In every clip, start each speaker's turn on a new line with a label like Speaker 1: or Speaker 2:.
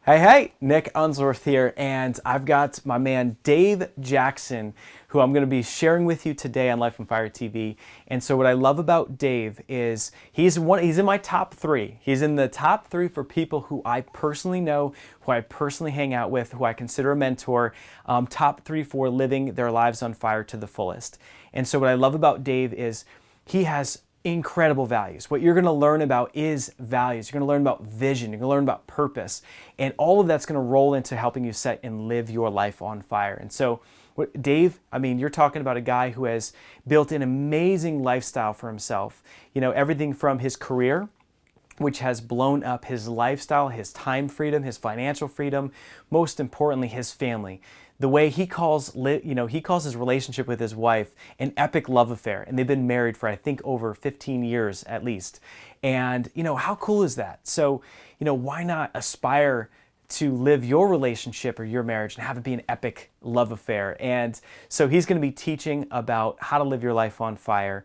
Speaker 1: Hey, Nick Unsworth here, and I've got my man Dave Jackson, who I'm going to be sharing with you today on Life on Fire TV. And so what I love about Dave is he's in my top three. He's in the top three for people who I personally know, who I personally hang out with, who I consider a mentor, top three for living their lives on fire to the fullest. And so what I love about Dave is he has incredible values. What you're going to learn about is values. You're going to learn about vision. You're going to learn about purpose. And all of that's going to roll into helping you set and live your life on fire. And so, Dave, I mean, you're talking about a guy who has built an amazing lifestyle for himself. You know, everything from his career, which has blown up his lifestyle, his time freedom, his financial freedom, most importantly, his family. The way he calls his relationship with his wife an epic love affair, and they've been married for I think over 15 years at least. And how cool is that? So, why not aspire to live your relationship or your marriage and have it be an epic love affair? And so he's going to be teaching about how to live your life on fire.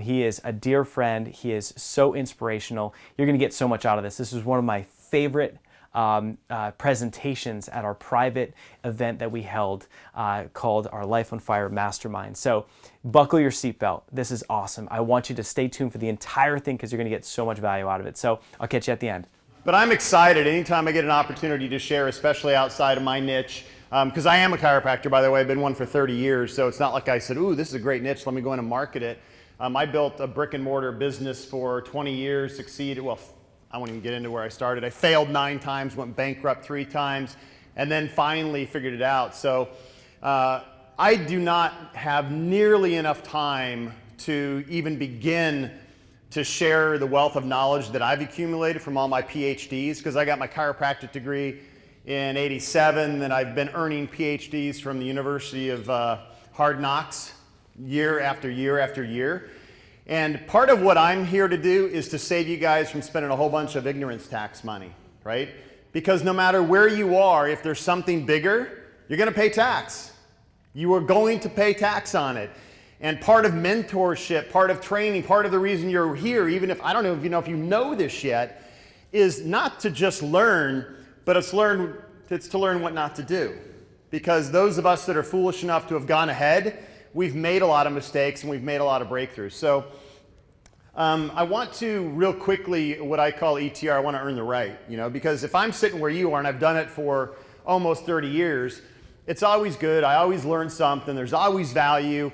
Speaker 1: He is a dear friend. He is so inspirational. You're going to get so much out of this. This is one of my favorite presentations at our private event that we held called our Life on Fire Mastermind. So buckle your seatbelt. This is awesome. I want you to stay tuned for the entire thing because you're going to get so much value out of it. So I'll catch you at the end.
Speaker 2: But I'm excited anytime I get an opportunity to share, especially outside of my niche, because I am a chiropractor, by the way. I've been one for 30 years, so it's not like I said, ooh, this is a great niche, let me go in and market it. I built a brick and mortar business for 20 years, succeeded, well, I won't even get into where I started. I failed 9 times, went bankrupt 3 times, and then finally figured it out. So I do not have nearly enough time to even begin to share the wealth of knowledge that I've accumulated from all my PhDs, because I got my chiropractic degree in '87, and I've been earning PhDs from the University of Hard Knocks year after year after year. And part of what I'm here to do is to save you guys from spending a whole bunch of ignorance tax money, right? Because no matter where you are, if there's something bigger, you're going to pay tax. You are going to pay tax on it. And part of mentorship, part of training, part of the reason you're here, even if I don't know if you know this yet, is not to just learn, but it's to learn what not to do. Because those of us that are foolish enough to have gone ahead, we've made a lot of mistakes and we've made a lot of breakthroughs. So I want to real quickly, what I call ETR, I want to earn the right, because if I'm sitting where you are and I've done it for almost 30 years, it's always good. I always learn something. There's always value.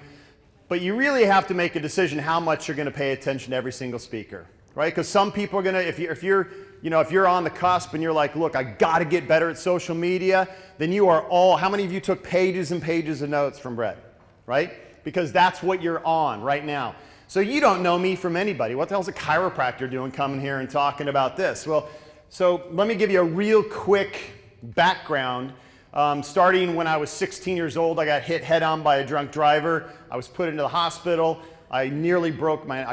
Speaker 2: But you really have to make a decision how much you're going to pay attention to every single speaker, right? Because some people are going to, if you're on the cusp and you're like, look, I got to get better at social media, then you are all, how many of you took pages and pages of notes from Brett, right? Because that's what you're on right now. So you don't know me from anybody. What the hell's a chiropractor doing coming here and talking about this? Well, so let me give you a real quick background. Starting when I was 16 years old, I got hit head on by a drunk driver. I was put into the hospital. I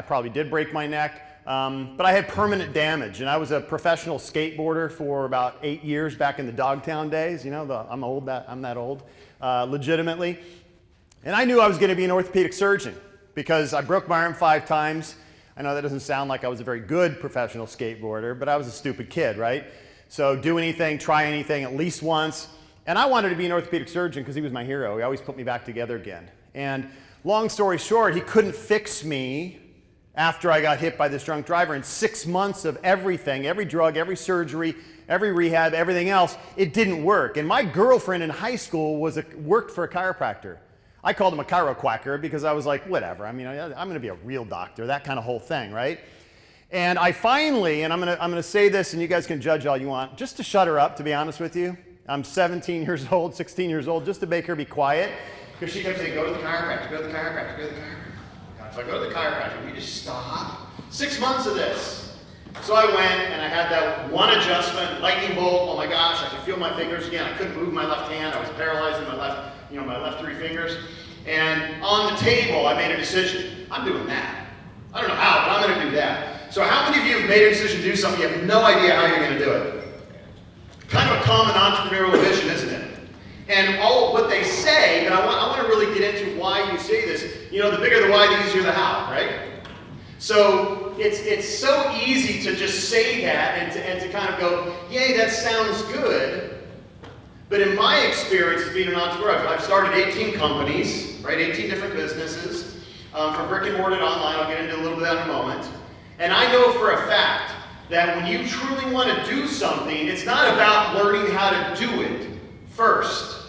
Speaker 2: probably did break my neck, but I had permanent damage. And I was a professional skateboarder for about 8 years back in the Dogtown days. I'm that old, legitimately. And I knew I was going to be an orthopedic surgeon because I broke my arm 5 times. I know that doesn't sound like I was a very good professional skateboarder, but I was a stupid kid, right? So do anything, try anything at least once. And I wanted to be an orthopedic surgeon because he was my hero. He always put me back together again. And long story short, he couldn't fix me after I got hit by this drunk driver. In 6 months of everything, every drug, every surgery, every rehab, everything else, it didn't work. And my girlfriend in high school worked for a chiropractor. I called him a chiroquacker because I was like, whatever. I mean, I'm going to be a real doctor, that kind of whole thing, right? And I finally, and I'm going to say this, and you guys can judge all you want, just to shut her up, to be honest with you. I'm 17 years old, 16 years old, just to make her be quiet. Because she kept saying, go to the chiropractor, go to the chiropractor, go to the chiropractor. So I go to the chiropractor, we just stop. 6 months of this. So I went and I had that one adjustment, lightning bolt, oh my gosh, I could feel my fingers again. I couldn't move my left hand, I was paralyzed in my left 3 fingers. And on the table, I made a decision. I'm doing that. I don't know how, but I'm going to do that. So how many of you have made a decision to do something you have no idea how you're going to do it? Kind of a common entrepreneurial vision, isn't it? And all what they say, and I want to really get into why you say this. The bigger the why, the easier the how, right? So it's so easy to just say that and to kind of go, yay, that sounds good. But in my experience as being an entrepreneur, I've started 18 companies, right? 18 different businesses, from brick and mortar to online. I'll get into a little bit of that in a moment. And I know for a fact that when you truly want to do something, it's not about learning how to do it first.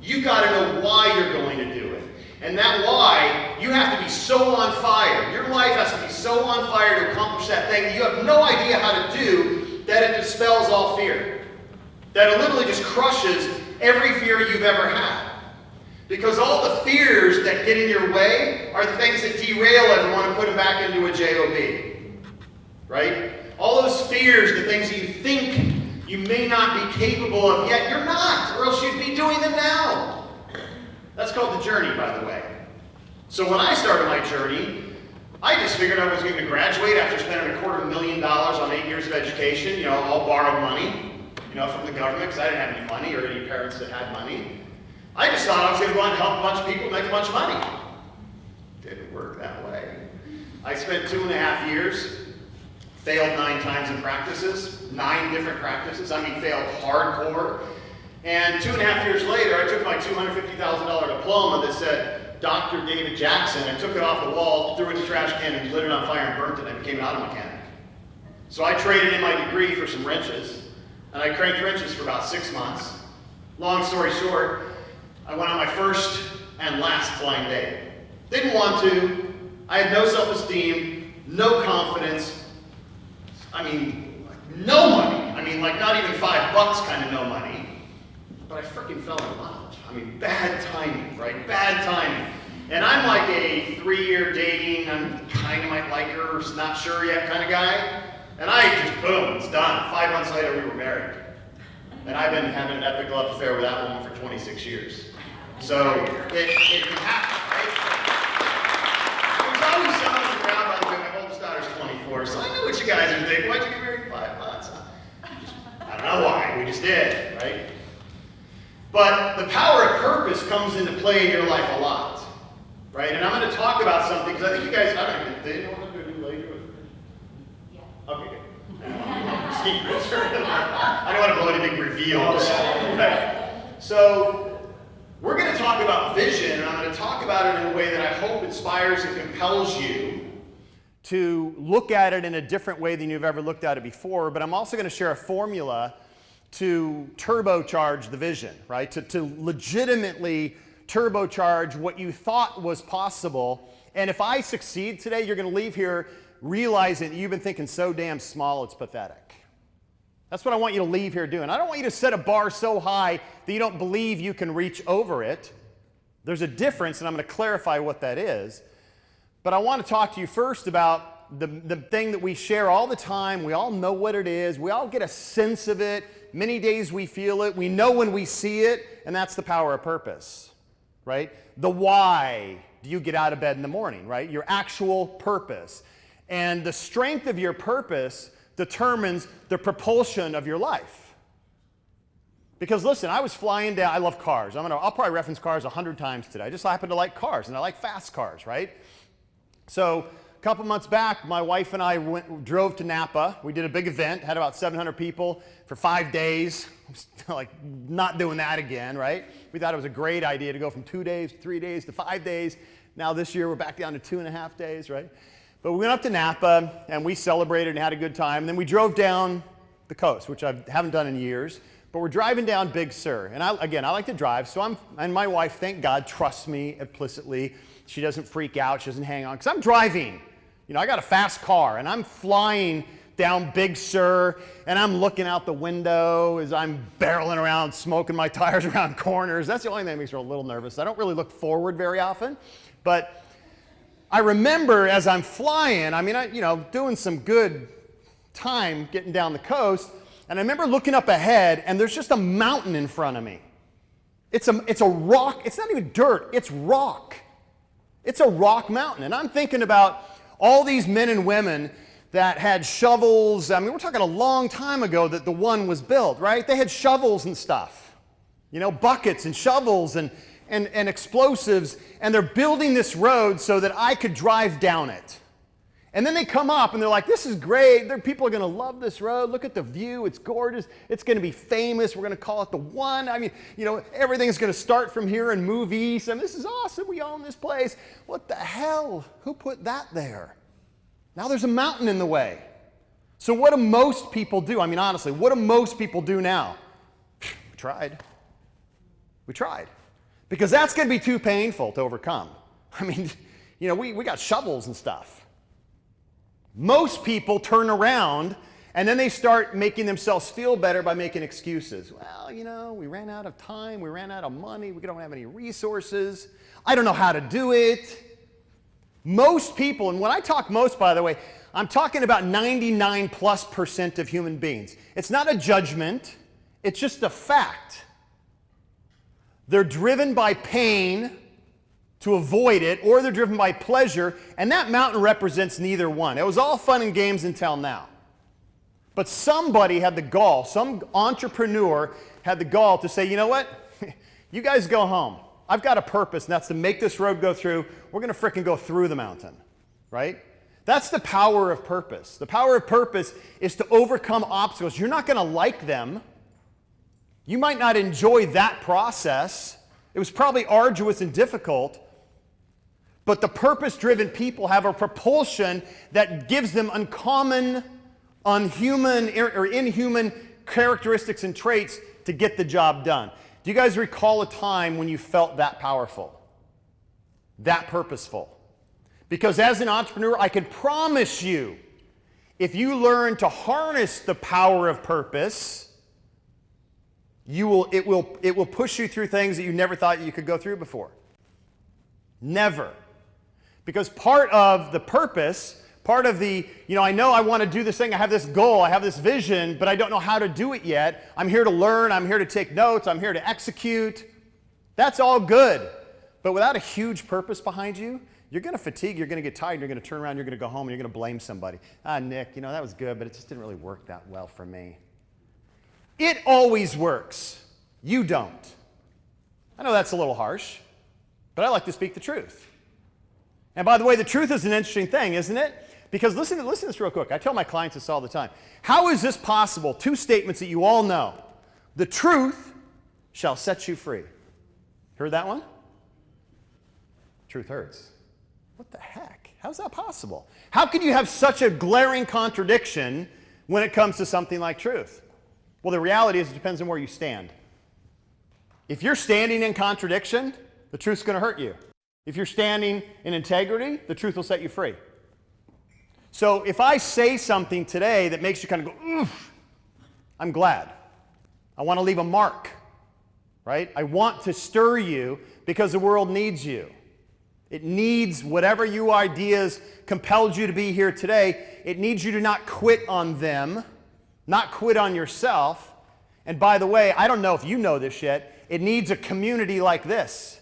Speaker 2: You've got to know why you're going to do it. And that why, you have to be so on fire. Your life has to be so on fire to accomplish that thing that you have no idea how to do, that it dispels all fear. That it literally just crushes every fear you've ever had. Because all the fears that get in your way are the things that derail everyone and put them back into a job. Right? All those fears, the things that you think you may not be capable of yet, you're not, or else you'd be doing them now. That's called the journey, by the way. So when I started my journey, I just figured I was going to graduate after spending $250,000 on 8 years of education, all borrowed money, from the government, because I didn't have any money or any parents that had money. I just thought I was going to go out and help a bunch of people make a bunch of money. Didn't work that way. I spent 2.5 years, failed 9 times in practices, 9 different practices. I mean, failed hardcore. And 2.5 years later, I took my $250,000 diploma that said Dr. David Jackson and took it off the wall, threw it in the trash can, and lit it on fire and burnt it, and I became an auto mechanic. So I traded in my degree for some wrenches, and I cranked wrenches for about 6 months. Long story short, I went on my first and last flying day. Didn't want to. I had no self-esteem, no confidence. I mean, no money. I mean, not even $5 kind of no money. But I freaking fell in love. I mean, bad timing, right? Bad timing. And I'm like a 3-year dating, I'm kind of might like her, not sure yet kind of guy. And I just, boom, it's done. 5 months later, we were married. And I've been having an epic love affair with that woman for 26 years. So it can happen, right? There's always someone on the ground, by the way. My oldest daughter's 24, so I know what you guys are thinking. Why'd you get married in 5 months? I don't know why. We just did, right? But the power of purpose comes into play in your life a lot, right? And I'm going to talk about something, because I think you guys, they know what I'm going to do later? Yeah. Okay, good. Secrets. I don't want to blow any big reveals. Right. So, we're going to talk about vision, and I'm going to talk about it in a way that I hope inspires and compels you to look at it in a different way than you've ever looked at it before. But I'm also going to share a formula to turbocharge the vision, right? To legitimately turbocharge what you thought was possible. And if I succeed today, you're going to leave here realizing that you've been thinking so damn small it's pathetic. That's what I want you to leave here doing. I don't want you to set a bar so high that you don't believe you can reach over it. There's a difference, and I'm going to clarify what that is. But I want to talk to you first about the thing that we share all the time. We all know what it is. We all get a sense of it. Many days we feel it. We know when we see it, and that's the power of purpose, right? The why do you get out of bed in the morning, right? Your actual purpose. And the strength of your purpose determines the propulsion of your life. Because listen, I was flying down, I love cars. I'll probably reference cars 100 times today. I just happen to like cars, and I like fast cars, right? So a couple months back, my wife and I drove to Napa. We did a big event, had about 700 people for 5 days. Like, not doing that again, right? We thought it was a great idea to go from 2 days, 3 days to 5 days. Now this year we're back down to 2.5 days, right? But we went up to Napa, and we celebrated and had a good time. And then we drove down the coast, which I haven't done in years. But we're driving down Big Sur. And I like to drive, so and my wife, thank God, trusts me implicitly. She doesn't freak out, she doesn't hang on. Because I'm driving. I got a fast car, and I'm flying down Big Sur, and I'm looking out the window as I'm barreling around, smoking my tires around corners. That's the only thing that makes me a little nervous. I don't really look forward very often. But I remember as I'm flying, doing some good time getting down the coast, and I remember looking up ahead, and there's just a mountain in front of me. It's a rock. It's not even dirt. It's rock. It's a rock mountain. And I'm thinking about all these men and women that had shovels. We're talking a long time ago that the one was built, right? They had shovels and stuff. Buckets and shovels and explosives, and they're building this road so that I could drive down it. And then they come up and they're like, this is great. People are going to love this road. Look at the view. It's gorgeous. It's going to be famous. We're going to call it the one. I mean, everything's going to start from here and move east. I mean, this is awesome. We own this place. What the hell? Who put that there? Now there's a mountain in the way. So what do most people do? I mean, honestly, what do most people do now? We tried. We tried. Because that's going to be too painful to overcome. I mean, we got shovels and stuff. Most people turn around and then they start making themselves feel better by making excuses. Well, we ran out of time, we ran out of money, we don't have any resources, I don't know how to do it. Most people, and when I talk most, by the way, I'm talking about 99+% of human beings. It's not a judgment, it's just a fact. They're driven by pain to avoid it, or they're driven by pleasure, and that mountain represents neither one. It was all fun and games until now. But somebody had the gall, some entrepreneur had the gall to say, you know what? You guys go home. I've got a purpose, and that's to make this road go through. We're going to frickin' go through the mountain, right? That's the power of purpose. The power of purpose is to overcome obstacles. You're not going to like them. You might not enjoy that process. It was probably arduous and difficult. But the purpose-driven people have a propulsion that gives them uncommon, unhuman, or inhuman characteristics and traits to get the job done. Do you guys recall a time when you felt that powerful? That purposeful? Because as an entrepreneur, I can promise you, if you learn to harness the power of purpose, it will push you through things that you never thought you could go through before. Never. Because part of the purpose, part of the, I know I want to do this thing, I have this goal, I have this vision, but I don't know how to do it yet. I'm here to learn, I'm here to take notes, I'm here to execute. That's all good. But without a huge purpose behind you, you're going to fatigue, you're going to get tired, you're going to turn around, you're going to go home, and you're going to blame somebody. Nick, that was good, but it just didn't really work that well for me. It always works. You don't. I know that's a little harsh, but I like to speak the truth. And by the way, the truth is an interesting thing, isn't it? Because listen to this real quick. I tell my clients this all the time. How is this possible? Two statements that you all know. The truth shall set you free. Heard that one? Truth hurts. What the heck? How's that possible? How can you have such a glaring contradiction when it comes to something like truth? Well, the reality is it depends on where you stand. If you're standing in contradiction, the truth's going to hurt you. If you're standing in integrity, the truth will set you free. So if I say something today that makes you kind of go, oof, I'm glad. I want to leave a mark, right? I want to stir you because the world needs you. It needs whatever your ideas compelled you to be here today. It needs you to not quit on them, not quit on yourself. And by the way, I don't know if you know this yet, it needs a community like this.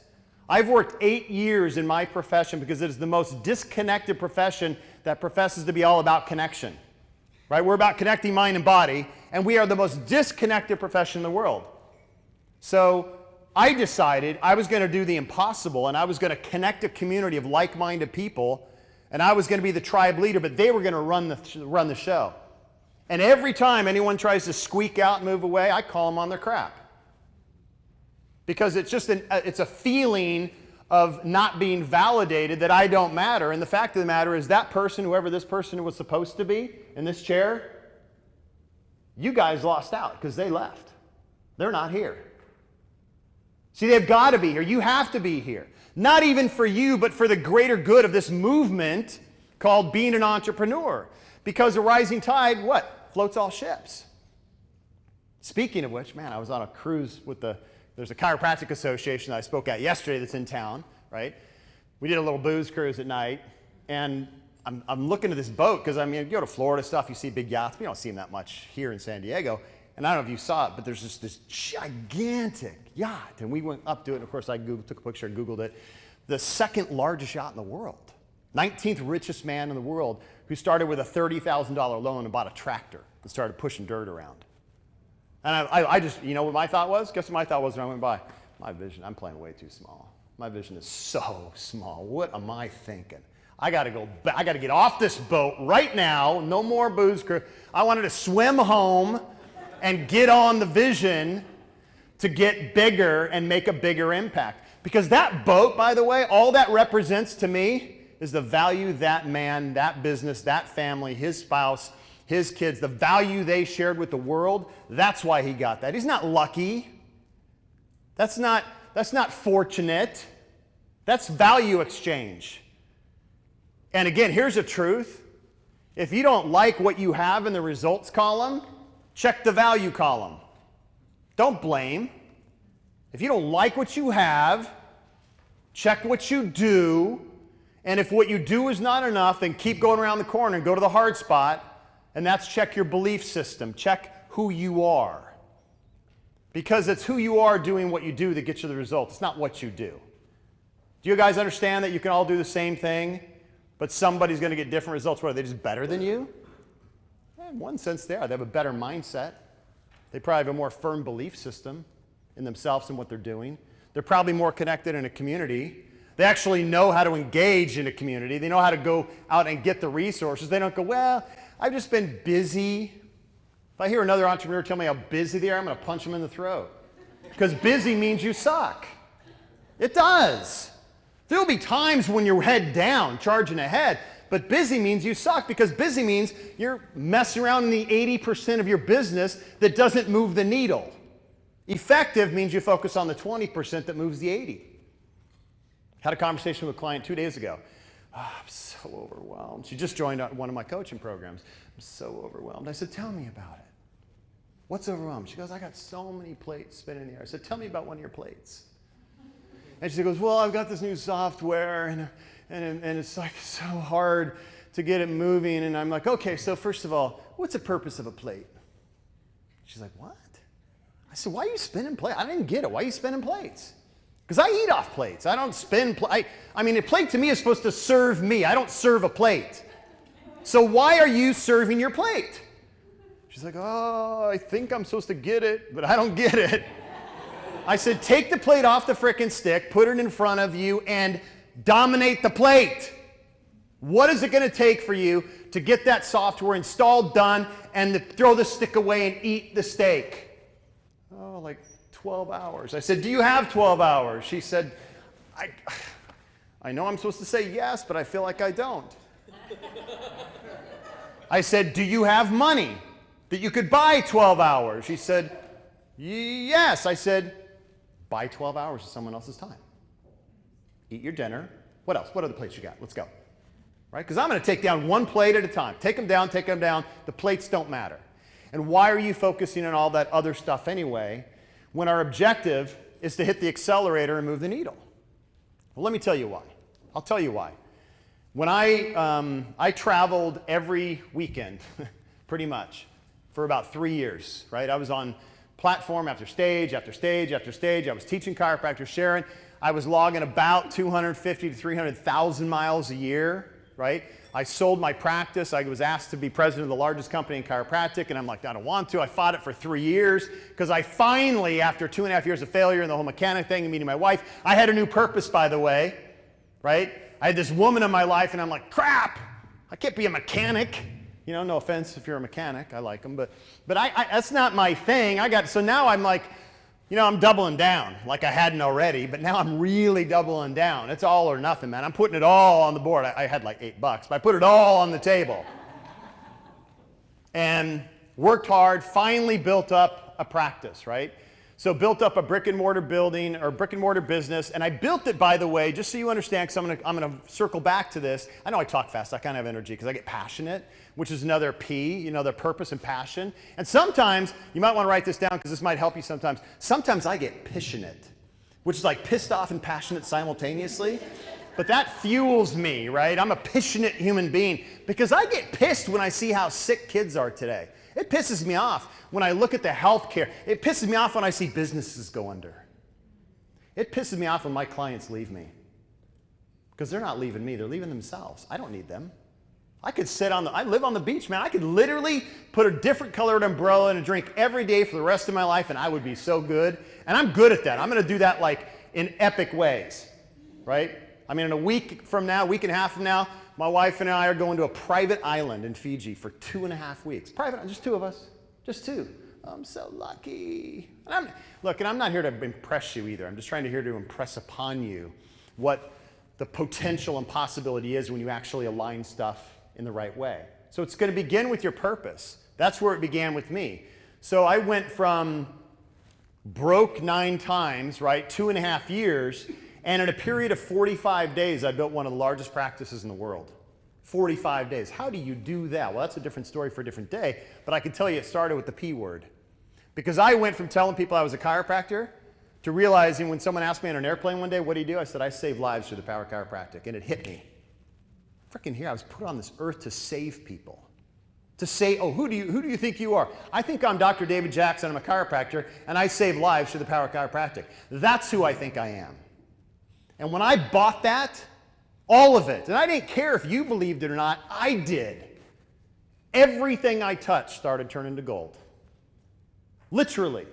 Speaker 2: I've worked 8 years in my profession because it is the most disconnected profession that professes to be all about connection. Right? We're about connecting mind and body, and we are the most disconnected profession in the world. So I decided I was going to do the impossible, and I was going to connect a community of like-minded people, and I was going to be the tribe leader, but they were going to run the show. And every time anyone tries to squeak out and move away, I call them on their crap. Because it's just it's a feeling of not being validated that I don't matter. And the fact of the matter is that person, whoever this person was supposed to be in this chair, you guys lost out because they left. They're not here. See, they've got to be here. You have to be here. Not even for you, but for the greater good of this movement called being an entrepreneur. Because a rising tide, what? Floats all ships. Speaking of which, man, I was on a cruise with there's a chiropractic association that I spoke at yesterday that's in town, right? We did a little booze cruise at night, and I'm looking at this boat because, you go to Florida stuff, you see big yachts. We don't see them that much here in San Diego. And I don't know if you saw it, but there's just this gigantic yacht. And we went up to it, and of course I took a picture and Googled it. The second largest yacht in the world. 19th richest man in the world who started with a $30,000 loan and bought a tractor and started pushing dirt around. And I just, what my thought was? Guess what my thought was when I went by? My vision, I'm playing way too small. My vision is so small. What am I thinking? I got to get off this boat right now. No more booze cruise. I wanted to swim home and get on the vision to get bigger and make a bigger impact. Because that boat, by the way, all that represents to me is the value that man, that business, that family, his spouse, his kids, the value they shared with the world. That's why he got that. He's not lucky. That's not fortunate. That's value exchange. And again, here's the truth. If you don't like what you have in the results column, check the value column. Don't blame. If you don't like what you have, check what you do. And if what you do is not enough, then keep going around the corner and go to the hard spot. And that's check your belief system. Check who you are. Because it's who you are doing what you do that gets you the results. It's not what you do. Do you guys understand that you can all do the same thing, but somebody's going to get different results? What, are they just better than you? In one sense they are. They have a better mindset. They probably have a more firm belief system in themselves and what they're doing. They're probably more connected in a community. They actually know how to engage in a community. They know how to go out and get the resources. They don't go, well, I've just been busy. If I hear another entrepreneur tell me how busy they are, I'm going to punch them in the throat. Because busy means you suck. It does. There'll be times when you're head down, charging ahead, but busy means you suck, because busy means you're messing around in the 80% of your business that doesn't move the needle. Effective means you focus on the 20% that moves the 80. Had a conversation with a client 2 days ago. Oh, I'm so overwhelmed. She just joined one of my coaching programs. I'm so overwhelmed. I said, tell me about it. What's overwhelmed? She goes, I got so many plates spinning in the air. I said, tell me about one of your plates. And she goes, well, I've got this new software, and it's like so hard to get it moving. And I'm like, okay, so first of all, what's the purpose of a plate? She's like, what? I said, why are you spinning plates? I didn't get it. Why are you spinning plates? Because I eat off plates. I don't spin plates. I mean, a plate to me is supposed to serve me. I don't serve a plate. So why are you serving your plate? She's like, oh, I think I'm supposed to get it, but I don't get it. I said, take the plate off the frickin' stick, put it in front of you, and dominate the plate. What is it going to take for you to get that software installed, done, and to throw the stick away and eat the steak? Oh, like 12 hours. I said, do you have 12 hours? She said, I know I'm supposed to say yes, but I feel like I don't. I said, do you have money that you could buy 12 hours? She said, yes. I said, buy 12 hours of someone else's time. Eat your dinner. What else? What other plates you got? Let's go. Right? Because I'm going to take down one plate at a time. Take them down, take them down. The plates don't matter. And why are you focusing on all that other stuff anyway, when our objective is to hit the accelerator and move the needle? Well, let me tell you why. I'll tell you why. When I traveled every weekend, pretty much, for about 3 years, right? I was on platform after stage, after stage, after stage. I was teaching chiropractor sharing. I was logging about 250 to 300,000 miles a year, right? I sold my practice. I was asked to be president of the largest company in chiropractic, and I'm like, I don't want to. I fought it for 3 years because I finally, after 2.5 years of failure and the whole mechanic thing and meeting my wife, I had a new purpose, by the way, right? I had this woman in my life, and I'm like, crap, I can't be a mechanic. You know, no offense if you're a mechanic, I like them, but that's not my thing. So now I'm like, you know, I'm doubling down like I hadn't already, but now I'm really doubling down. It's all or nothing, man. I'm putting it all on the board. I had like $8, but I put it all on the table. And worked hard, finally built up a practice, right? So built up a brick and mortar building or brick and mortar business. And I built it, by the way, just so you understand, because I'm going to circle back to this. I know I talk fast. I kind of have energy because I get passionate, which is another P, you know, the purpose and passion. And sometimes, you might want to write this down because this might help you sometimes. Sometimes I get pissionate, which is like pissed off and passionate simultaneously. But that fuels me, right? I'm a passionate human being because I get pissed when I see how sick kids are today. It pisses me off when I look at the healthcare. It pisses me off when I see businesses go under. It pisses me off when my clients leave me because they're not leaving me, they're leaving themselves. I don't need them. I could I live on the beach, man. I could literally put a different colored umbrella in a drink every day for the rest of my life and I would be so good. And I'm good at that. I'm going to do that like in epic ways, right? I mean, in a week from now, week and a half from now, my wife and I are going to a private island in Fiji for 2.5 weeks. Private, just two of us, just two. I'm so lucky. And I'm not here to impress you either. I'm just here to impress upon you what the potential and possibility is when you actually align stuff in the right way. So it's going to begin with your purpose. That's where it began with me. So I went from broke 9 times, right, 2.5 years, and in a period of 45 days, I built one of the largest practices in the world. 45 days. How do you do that? Well, that's a different story for a different day, but I can tell you it started with the P word. Because I went from telling people I was a chiropractor to realizing when someone asked me on an airplane one day, what do you do? I said, I save lives through the power of chiropractic. And it hit me. Freaking here, I was put on this earth to save people. To say, oh, who do you think you are? I think I'm Dr. David Jackson, I'm a chiropractor, and I save lives through the power of chiropractic. That's who I think I am. And when I bought that, all of it, and I didn't care if you believed it or not, I did. Everything I touched started turning to gold. Literally.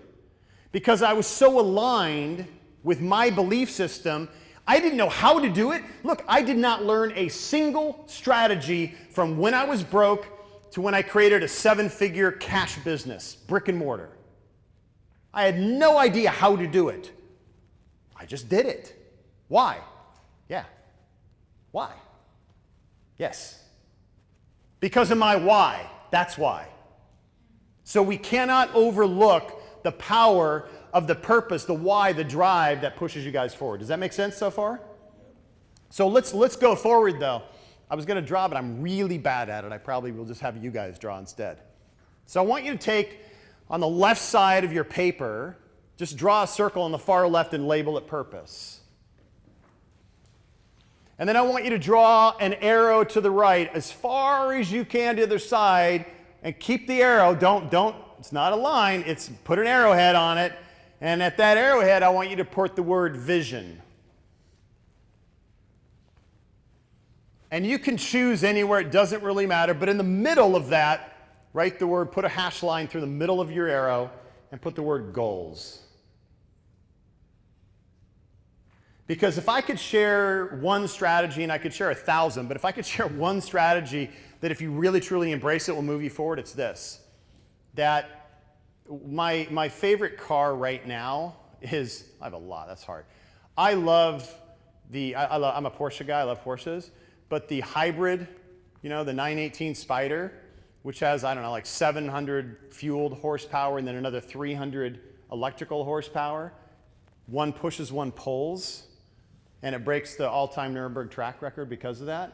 Speaker 2: Because I was so aligned with my belief system, I didn't know how to do it. Look, I did not learn a single strategy from when I was broke to when I created a 7-figure cash business, brick and mortar. I had no idea how to do it. I just did it. Why? Yeah. Why? Yes. Because of my why. That's why. So we cannot overlook the power of the purpose, the why, the drive that pushes you guys forward. Does that make sense so far? So let's go forward though. I was going to draw, but I'm really bad at it. I probably will just have you guys draw instead. So I want you to take on the left side of your paper, just draw a circle on the far left and label it purpose. And then I want you to draw an arrow to the right as far as you can to the other side and keep the arrow. Don't, it's not a line, it's put an arrowhead on it. And at that arrowhead, I want you to put the word vision. And you can choose anywhere, it doesn't really matter, but in the middle of that, write the word, put a hash line through the middle of your arrow and put the word goals. Because if I could share one strategy, and I could share 1,000, but if I could share one strategy that if you really truly embrace it will move you forward, it's this. That my favorite car right now is, I have a lot, that's hard. I'm a Porsche guy, I love Porsches, but the hybrid, the 918 Spider, which has, I don't know, like 700 fueled horsepower and then another 300 electrical horsepower. One pushes, one pulls. And it breaks the all-time Nuremberg track record because of that.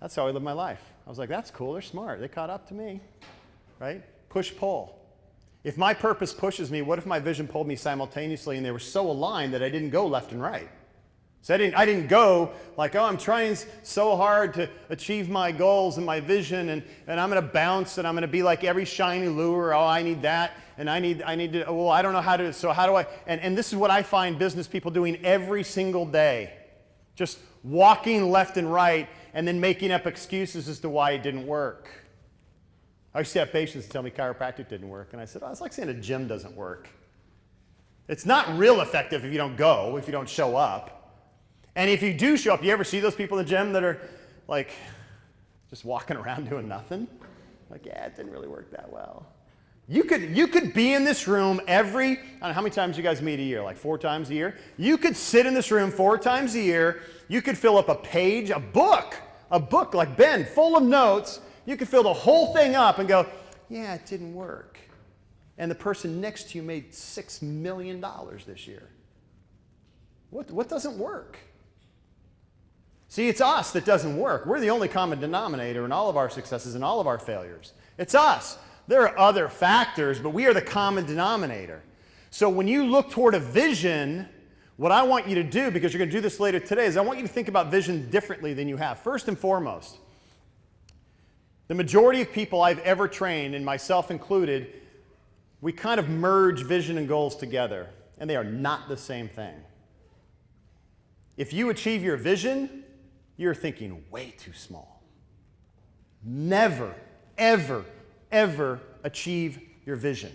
Speaker 2: That's how I live my life. I was like, that's cool, they're smart. They caught up to me, right? Push-pull. If my purpose pushes me, what if my vision pulled me simultaneously and they were so aligned that I didn't go left and right? So I didn't go like, oh, I'm trying so hard to achieve my goals and my vision and I'm going to bounce and I'm going to be like every shiny lure. Oh, I need that. And I need to, well, I don't know how to, so how do I, and this is what I find business people doing every single day. Just walking left and right and then making up excuses as to why it didn't work. I used to have patients tell me chiropractic didn't work. And I said, oh, it's like saying a gym doesn't work. It's not real effective if you don't go, if you don't show up. And if you do show up, you ever see those people in the gym that are like just walking around doing nothing? Like, yeah, it didn't really work that well. You could be in this room I don't know how many times you guys meet a year, like 4 times a year. You could sit in this room 4 times a year. You could fill up a page, a book like Ben, full of notes. You could fill the whole thing up and go, yeah, it didn't work. And the person next to you made $6 million this year. What doesn't work? See, it's us that doesn't work. We're the only common denominator in all of our successes and all of our failures. It's us. There are other factors, but we are the common denominator. So when you look toward a vision, what I want you to do, because you're going to do this later today, is I want you to think about vision differently than you have. First and foremost, the majority of people I've ever trained, and myself included, we kind of merge vision and goals together, and they are not the same thing. If you achieve your vision, you're thinking way too small. Never, ever, ever achieve your vision.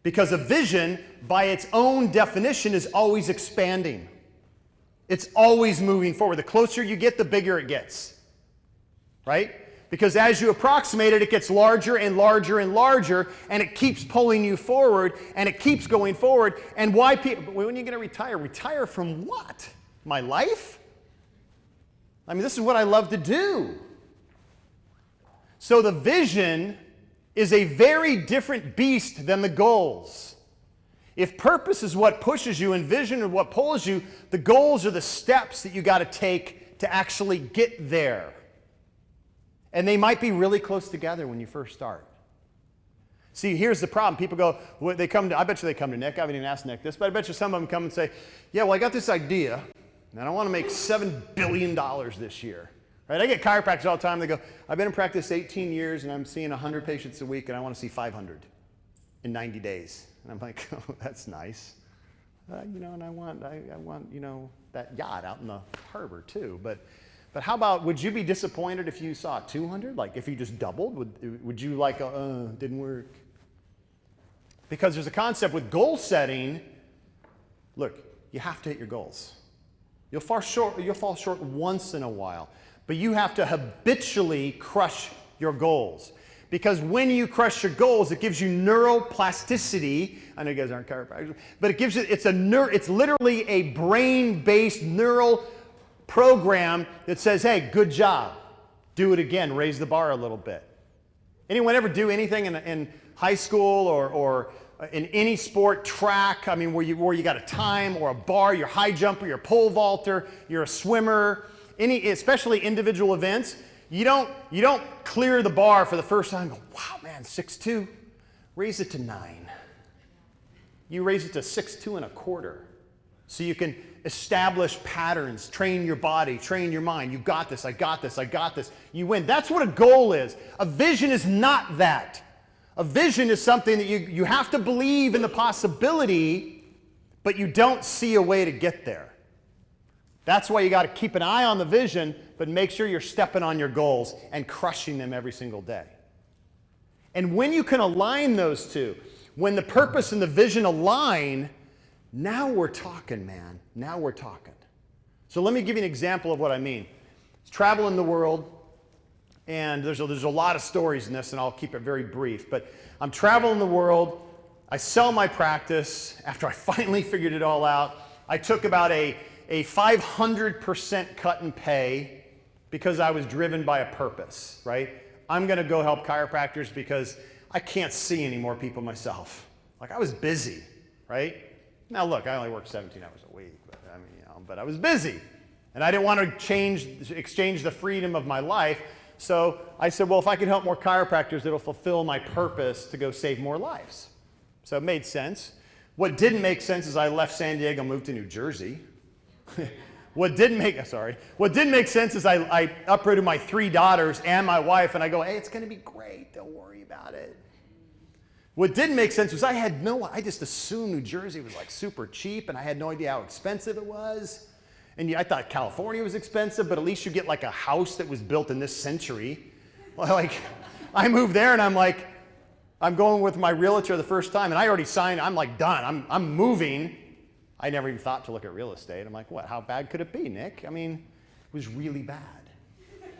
Speaker 2: Because a vision, by its own definition, is always expanding. It's always moving forward. The closer you get, the bigger it gets. right? Because as you approximate it, it gets larger and larger and larger, and it keeps pulling you forward, and it keeps going forward. And why people, when are you going to retire? Retire from what? My life? I mean, this is what I love to do. So the vision is a very different beast than the goals. If purpose is what pushes you and vision is what pulls you, the goals are the steps that you got to take to actually get there. And they might be really close together when you first start. See, here's the problem. People go, well, I bet you they come to Nick. I haven't even asked Nick this, but I bet you some of them come and say, yeah, well, I got this idea, and I want to make $7 billion this year. Right? I get chiropractors all the time. They go, I've been in practice 18 years, and I'm seeing 100 patients a week, and I want to see 500 in 90 days. And I'm like, oh, that's nice. And I want, that yacht out in the harbor, too. But how about, would you be disappointed if you saw 200? Like, if you just doubled, would you like, didn't work? Because there's a concept with goal setting. Look, you have to hit your goals. You'll fall short once in a while, but you have to habitually crush your goals. Because when you crush your goals, it gives you neuroplasticity. I know you guys aren't chiropractors, but it gives it's literally a brain-based neural program that says, hey, good job. Do it again. Raise the bar a little bit. Anyone ever do anything in high school or in any sport, track, I mean, where you got a time or a bar, you're a high jumper, you're a pole vaulter, you're a swimmer, especially individual events, you don't clear the bar for the first time and go, wow, man, 6'2", raise it to 9. You raise it to 6'2 and a quarter. So you can establish patterns, train your body, train your mind. You got this, I got this, I got this. You win. That's what a goal is. A vision is not that. A vision is something that you have to believe in the possibility, but you don't see a way to get there. That's why you got to keep an eye on the vision, but make sure you're stepping on your goals and crushing them every single day. And when you can align those two, when the purpose and the vision align, now we're talking, man. Now we're talking. So let me give you an example of what I mean. Traveling the world, and there's a lot of stories in this, and I'll keep it very brief. But I'm traveling the world. I sell my practice. After I finally figured it all out, I took about a 500% cut in pay because I was driven by a purpose, right? I'm going to go help chiropractors because I can't see any more people myself. Like, I was busy, right? Now, look, I only work 17 hours a week, but I was busy. And I didn't want to exchange the freedom of my life. So I said, well, if I could help more chiropractors, it'll fulfill my purpose to go save more lives. So it made sense. What didn't make sense is I left San Diego, moved to New Jersey. What didn't make sense is I uprooted my 3 daughters and my wife, and I go, hey, it's going to be great. Don't worry about it. What didn't make sense was I just assumed New Jersey was like super cheap, and I had no idea how expensive it was. And I thought California was expensive, but at least you get like a house that was built in this century. Like, I moved there, and I'm going with my realtor the first time, and I already signed. I'm like done. I'm moving. I never even thought to look at real estate. I'm like, what? How bad could it be, Nick? I mean, it was really bad.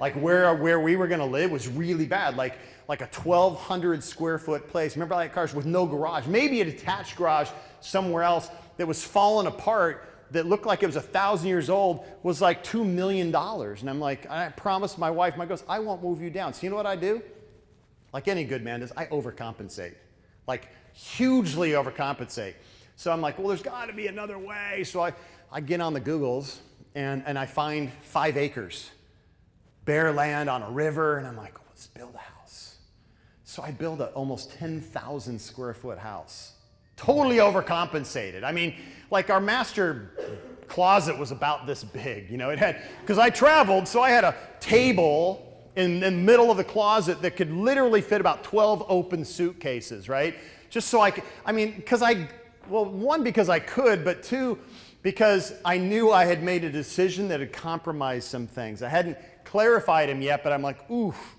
Speaker 2: Like where we were going to live was really bad. Like a 1,200 square foot place. Remember that cars with no garage, maybe a detached garage somewhere else that was falling apart, that looked like it was 1,000 years old, was like $2 million. And I'm like, I promised my wife, my goes, I won't move you down. So you know what I do? Like any good man does, I overcompensate. Like hugely overcompensate. So I'm like, well, there's got to be another way. So I get on the Googles and I find 5 acres, bare land on a river, and I'm like, oh, let's build a house. So I build an almost 10,000 square foot house. Totally overcompensated. I mean, like our master closet was about this big, it had, because I traveled, so I had a table in the middle of the closet that could literally fit about 12 open suitcases, right? Just so one, because I could, but 2, because I knew I had made a decision that had compromised some things. I hadn't clarified them yet, but I'm like, oof.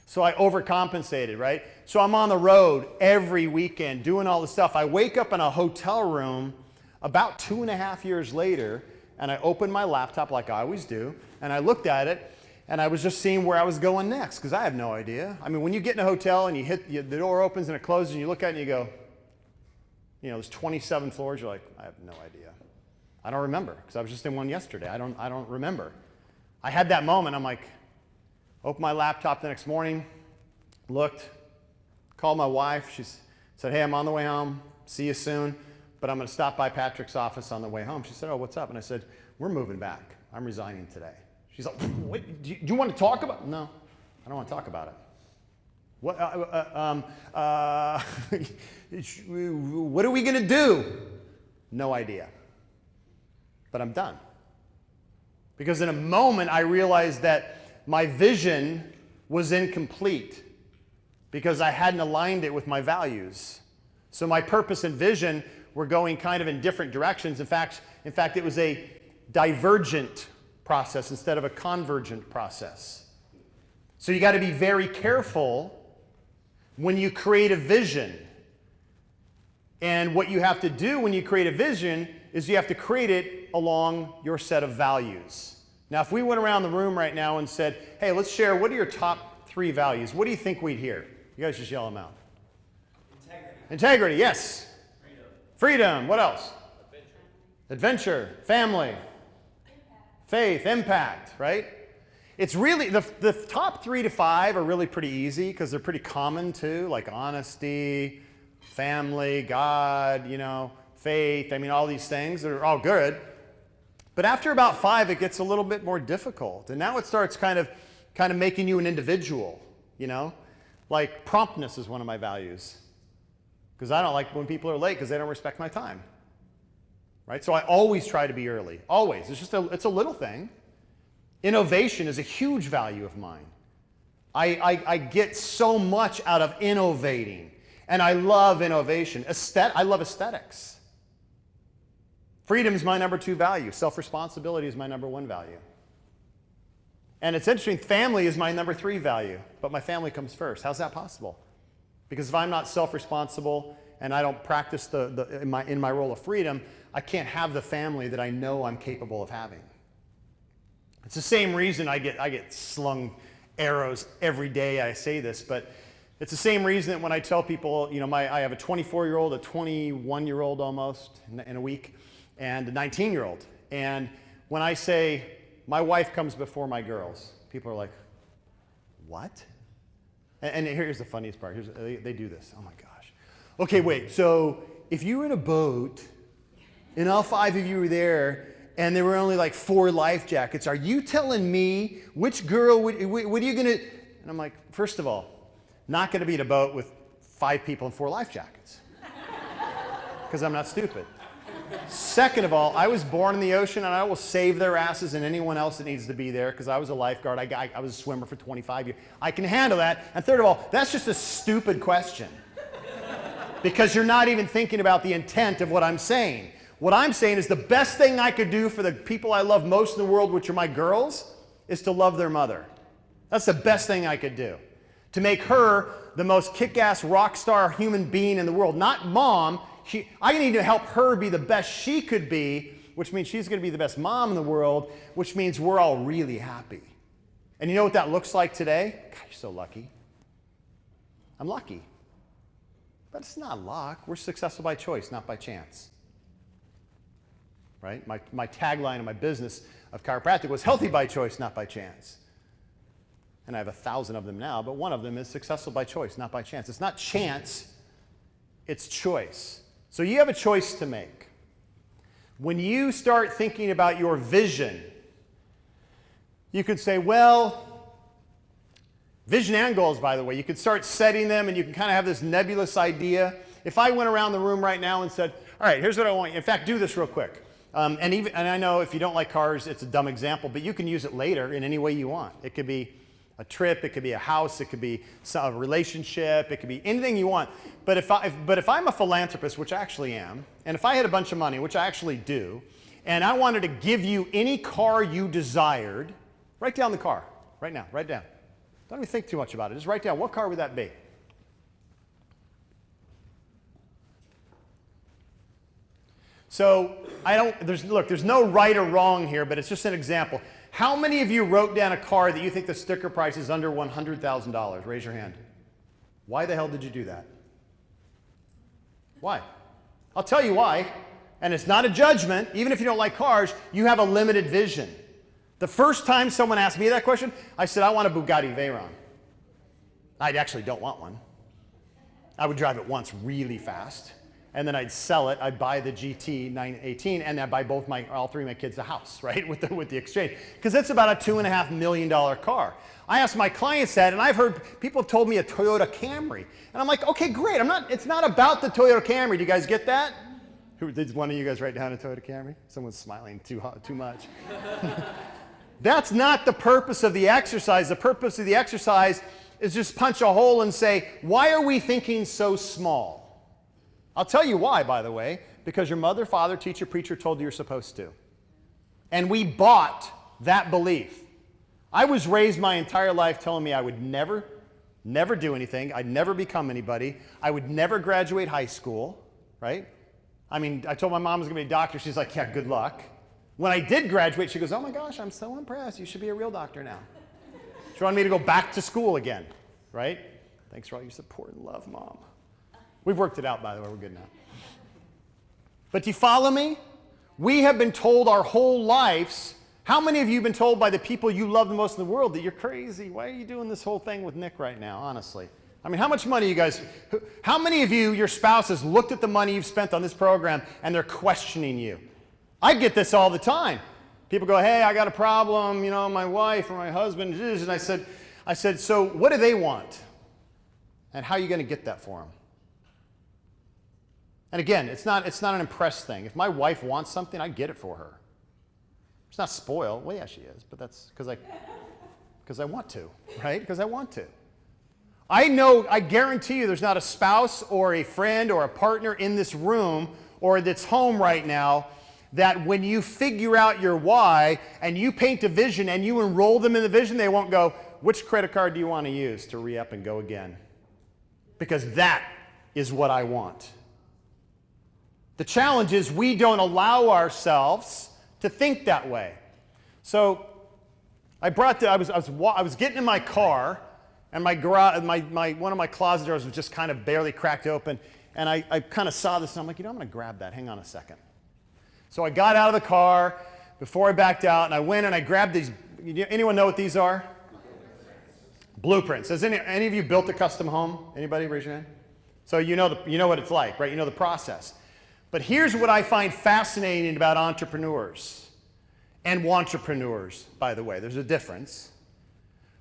Speaker 2: So I overcompensated, right? So I'm on the road every weekend doing all this stuff. I wake up in a hotel room about 2.5 years later, and I opened my laptop like I always do, and I looked at it, and I was just seeing where I was going next, because I have no idea. I mean, when you get in a hotel and the door opens and it closes and you look at it and you go, there's 27 floors, you're like, I have no idea. I don't remember, because I was just in one yesterday. I don't remember. I had that moment. I'm like, opened my laptop the next morning, looked, called my wife. She said, hey, I'm on the way home. See you soon. But I'm going to stop by Patrick's office on the way home. She said, oh, what's up? And I said, we're moving back. I'm resigning today. She's like, what, do you want to talk about it? No, I don't want to talk about it. What, what are we going to do? No idea. But I'm done. Because in a moment, I realized that my vision was incomplete because I hadn't aligned it with my values. So my purpose and vision were going kind of in different directions. In fact, it was a divergent process instead of a convergent process. So you got to be very careful when you create a vision. And what you have to do when you create a vision is you have to create it along your set of values. Now, if we went around the room right now and said, hey, let's share, what are your top 3 values? What do you think we'd hear? You guys just yell them out. Integrity, yes. Freedom. What else? Adventure. Family. Faith. Impact, right? It's really, the top 3 to 5 are really pretty easy because they're pretty common too, like honesty, family, God, faith. I mean, all these things are all good. But after about 5, it gets a little bit more difficult. And now it starts kind of making you an individual, Like promptness is one of my values. Because I don't like when people are late because they don't respect my time. Right? So I always try to be early. Always. It's a little thing. Innovation is a huge value of mine. I get so much out of innovating. And I love innovation. I love aesthetics. Freedom is my number 2 value. Self-responsibility is my number 1 value. And it's interesting, family is my number 3 value. But my family comes first. How's that possible? Because if I'm not self-responsible and I don't practice in my role of freedom, I can't have the family that I know I'm capable of having. It's the same reason I get slung arrows every day I say this, but it's the same reason that when I tell people, I have a 24-year-old, a 21-year-old almost in a week, and a 19-year-old. And when I say, my wife comes before my girls, people are like, what? And here's the funniest part. They do this. Oh my gosh. Okay, wait. So if you were in a boat and all 5 of you were there and there were only like 4 life jackets, are you telling me which girl what are you going to... And I'm like, first of all, not going to be in a boat with 5 people and 4 life jackets. Because I'm not stupid. Second of all, I was born in the ocean and I will save their asses and anyone else that needs to be there because I was a lifeguard. I was a swimmer for 25 years. I can handle that. And third of all, that's just a stupid question because you're not even thinking about the intent of what I'm saying. What I'm saying is the best thing I could do for the people I love most in the world, which are my girls, is to love their mother. That's the best thing I could do. To make her the most kick-ass rock star human being in the world. Not mom. I need to help her be the best she could be, which means she's going to be the best mom in the world, which means we're all really happy. And you know what that looks like today? God, you're so lucky. I'm lucky. But it's not luck. We're successful by choice, not by chance. Right? My tagline in my business of chiropractic was healthy by choice, not by chance. And I have 1,000 of them now, but one of them is successful by choice, not by chance. It's not chance, it's choice. So you have a choice to make. When you start thinking about your vision, you could say, well, vision and goals, by the way, you could start setting them and you can kind of have this nebulous idea. If I went around the room right now and said, all right, here's what I want you. In fact, do this real quick. And I know if you don't like cars, it's a dumb example, but you can use it later in any way you want. It could be a trip, it could be a house, it could be a relationship, it could be anything you want. But if I'm a philanthropist, which I actually am, and if I had a bunch of money, which I actually do, and I wanted to give you any car you desired, write down the car, right now, write down. Don't even think too much about it, just write down, what car would that be? So there's no right or wrong here, but it's just an example. How many of you wrote down a car that you think the sticker price is under $100,000? Raise your hand. Why the hell did you do that? Why? I'll tell you why. And it's not a judgment. Even if you don't like cars, you have a limited vision. The first time someone asked me that question, I said, I want a Bugatti Veyron. I actually don't want one. I would drive it once really fast, and then I'd sell it. I'd buy the GT 918, and I'd buy all three of my kids a house, right, with the exchange. Because it's about a $2.5 million car. I asked my clients that, and I've heard people have told me a Toyota Camry. And I'm like, okay, great. It's not about the Toyota Camry. Do you guys get that? Did one of you guys write down a Toyota Camry? Someone's smiling too much. That's not the purpose of the exercise. The purpose of the exercise is just punch a hole and say, why are we thinking so small? I'll tell you why, by the way, because your mother, father, teacher, preacher told you you're supposed to. And we bought that belief. I was raised my entire life telling me I would never do anything. I'd never become anybody. I would never graduate high school, right? I mean, I told my mom I was going to be a doctor. She's like, yeah, good luck. When I did graduate, she goes, oh my gosh, I'm so impressed. You should be a real doctor now. She wanted me to go back to school again, right? Thanks for all your support and love, Mom. We've worked it out, by the way. We're good now. But do you follow me? We have been told our whole lives. How many of you have been told by the people you love the most in the world that you're crazy? Why are you doing this whole thing with Nick right now, honestly? I mean, how much money you guys, how many of you, your spouses, looked at the money you've spent on this program and they're questioning you? I get this all the time. People go, hey, I got a problem, my wife or my husband, and I said, so what do they want? And how are you going to get that for them? And again, it's not an impress thing. If my wife wants something, I get it for her. She's not spoiled. Well, yeah, she is, but that's because I want to, right? Because I want to. I guarantee you there's not a spouse or a friend or a partner in this room or that's home right now that when you figure out your why and you paint a vision and you enroll them in the vision, they won't go, which credit card do you want to use to re-up and go again? Because that is what I want. The challenge is we don't allow ourselves to think that way. So I was getting in my car, and my garage, one of my closet doors was just kind of barely cracked open, and I kind of saw this, and I'm like, I'm going to grab that. Hang on a second. So I got out of the car before I backed out, and I went and I grabbed these. Anyone know what these are? Blueprints. Has any of you built a custom home? Anybody? Raise your hand. So you know what it's like, right? You know the process. But here's what I find fascinating about entrepreneurs and wantrepreneurs, by the way. There's a difference.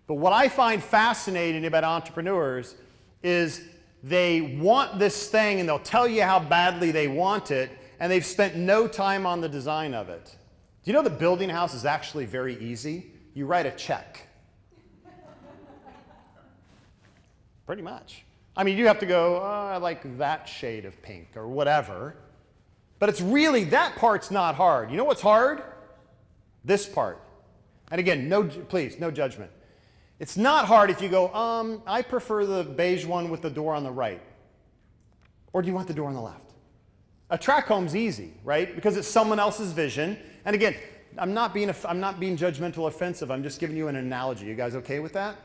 Speaker 2: But what I find fascinating about entrepreneurs is they want this thing and they'll tell you how badly they want it, and they've spent no time on the design of it. Do you know that building a house is actually very easy? You write a check. Pretty much. I mean, you have to go, I like that shade of pink or whatever. But it's really, that part's not hard. You know what's hard? This part. And again, please, no judgment. It's not hard if you go, I prefer the beige one with the door on the right. Or do you want the door on the left? A track home's easy, right? Because it's someone else's vision. And again, I'm not being judgmental, offensive. I'm just giving you an analogy. You guys okay with that?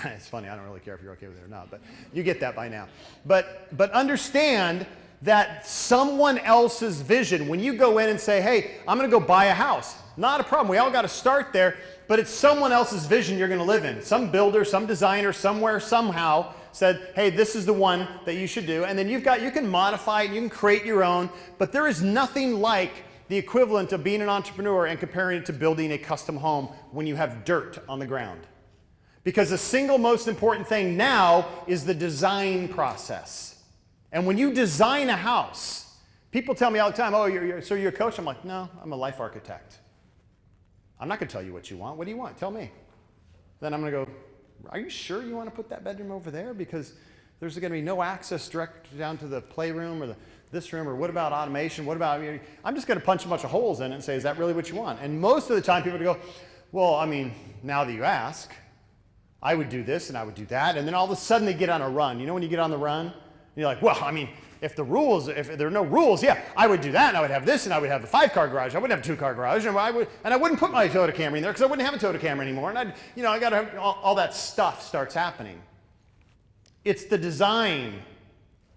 Speaker 2: Yeah. It's funny. I don't really care if you're okay with it or not, but you get that by now. But understand that someone else's vision, when you go in and say, hey, I'm going to go buy a house, not a problem. We all got to start there, but it's someone else's vision you're going to live in. Some builder, some designer, somewhere, somehow said, hey, this is the one that you should do. And then you can modify it, you can create your own, but there is nothing like the equivalent of being an entrepreneur and comparing it to building a custom home when you have dirt on the ground. Because the single most important thing now is the design process. And when you design a house, people tell me all the time, oh, so you're a coach? I'm like, no, I'm a life architect. I'm not going to tell you what you want. What do you want? Tell me. Then I'm going to go, are you sure you want to put that bedroom over there? Because there's going to be no access direct down to the playroom or this room, or what about automation? What about, I'm just going to punch a bunch of holes in it and say, is that really what you want? And most of the time people go, well, I mean, now that you ask, I would do this and I would do that. And then all of a sudden they get on a run. You know when you get on the run? And you're like, well, I mean, if there are no rules, yeah, I would do that, and I would have this, and I would have the 5-car garage. I wouldn't have a 2-car garage, and I wouldn't put my Toyota Camry in there because I wouldn't have a Toyota Camry anymore. And I got to have all that stuff starts happening. It's the design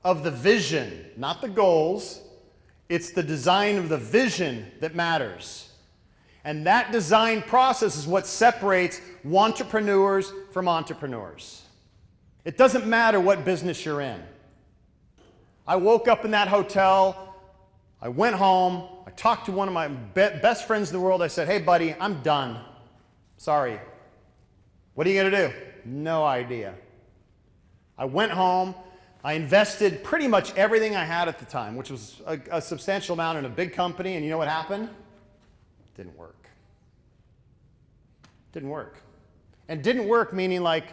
Speaker 2: of the vision, not the goals. It's the design of the vision that matters. And that design process is what separates entrepreneurs from entrepreneurs. It doesn't matter what business you're in. I woke up in that hotel, I went home, I talked to one of my best friends in the world. I said, hey buddy, I'm done. Sorry. What are you gonna do? No idea. I went home, I invested pretty much everything I had at the time, which was a substantial amount in a big company, and you know what happened? It didn't work. Didn't work. And didn't work meaning like,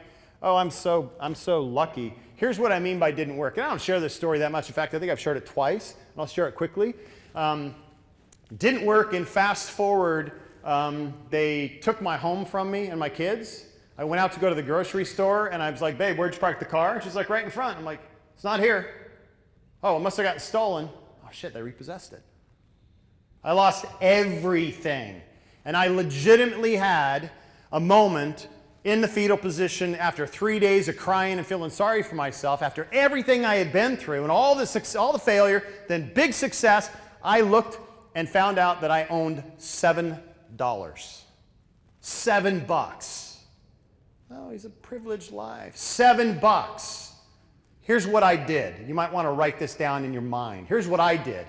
Speaker 2: oh, I'm so lucky. Here's what I mean by didn't work. And I don't share this story that much. In fact, I think I've shared it twice, and I'll share it quickly. Didn't work, and fast forward, they took my home from me and my kids. I went out to go to the grocery store, and I was like, babe, where'd you park the car? And she's like, right in front. I'm like, it's not here. Oh, it must have gotten stolen. Oh shit, they repossessed it. I lost everything. And I legitimately had a moment in the fetal position after 3 days of crying and feeling sorry for myself, after everything I had been through and all the failure, then big success. I looked and found out that I owned $7. $7. Oh, he's a privileged life. $7. Here's what I did. You might want to write this down in your mind. Here's what I did.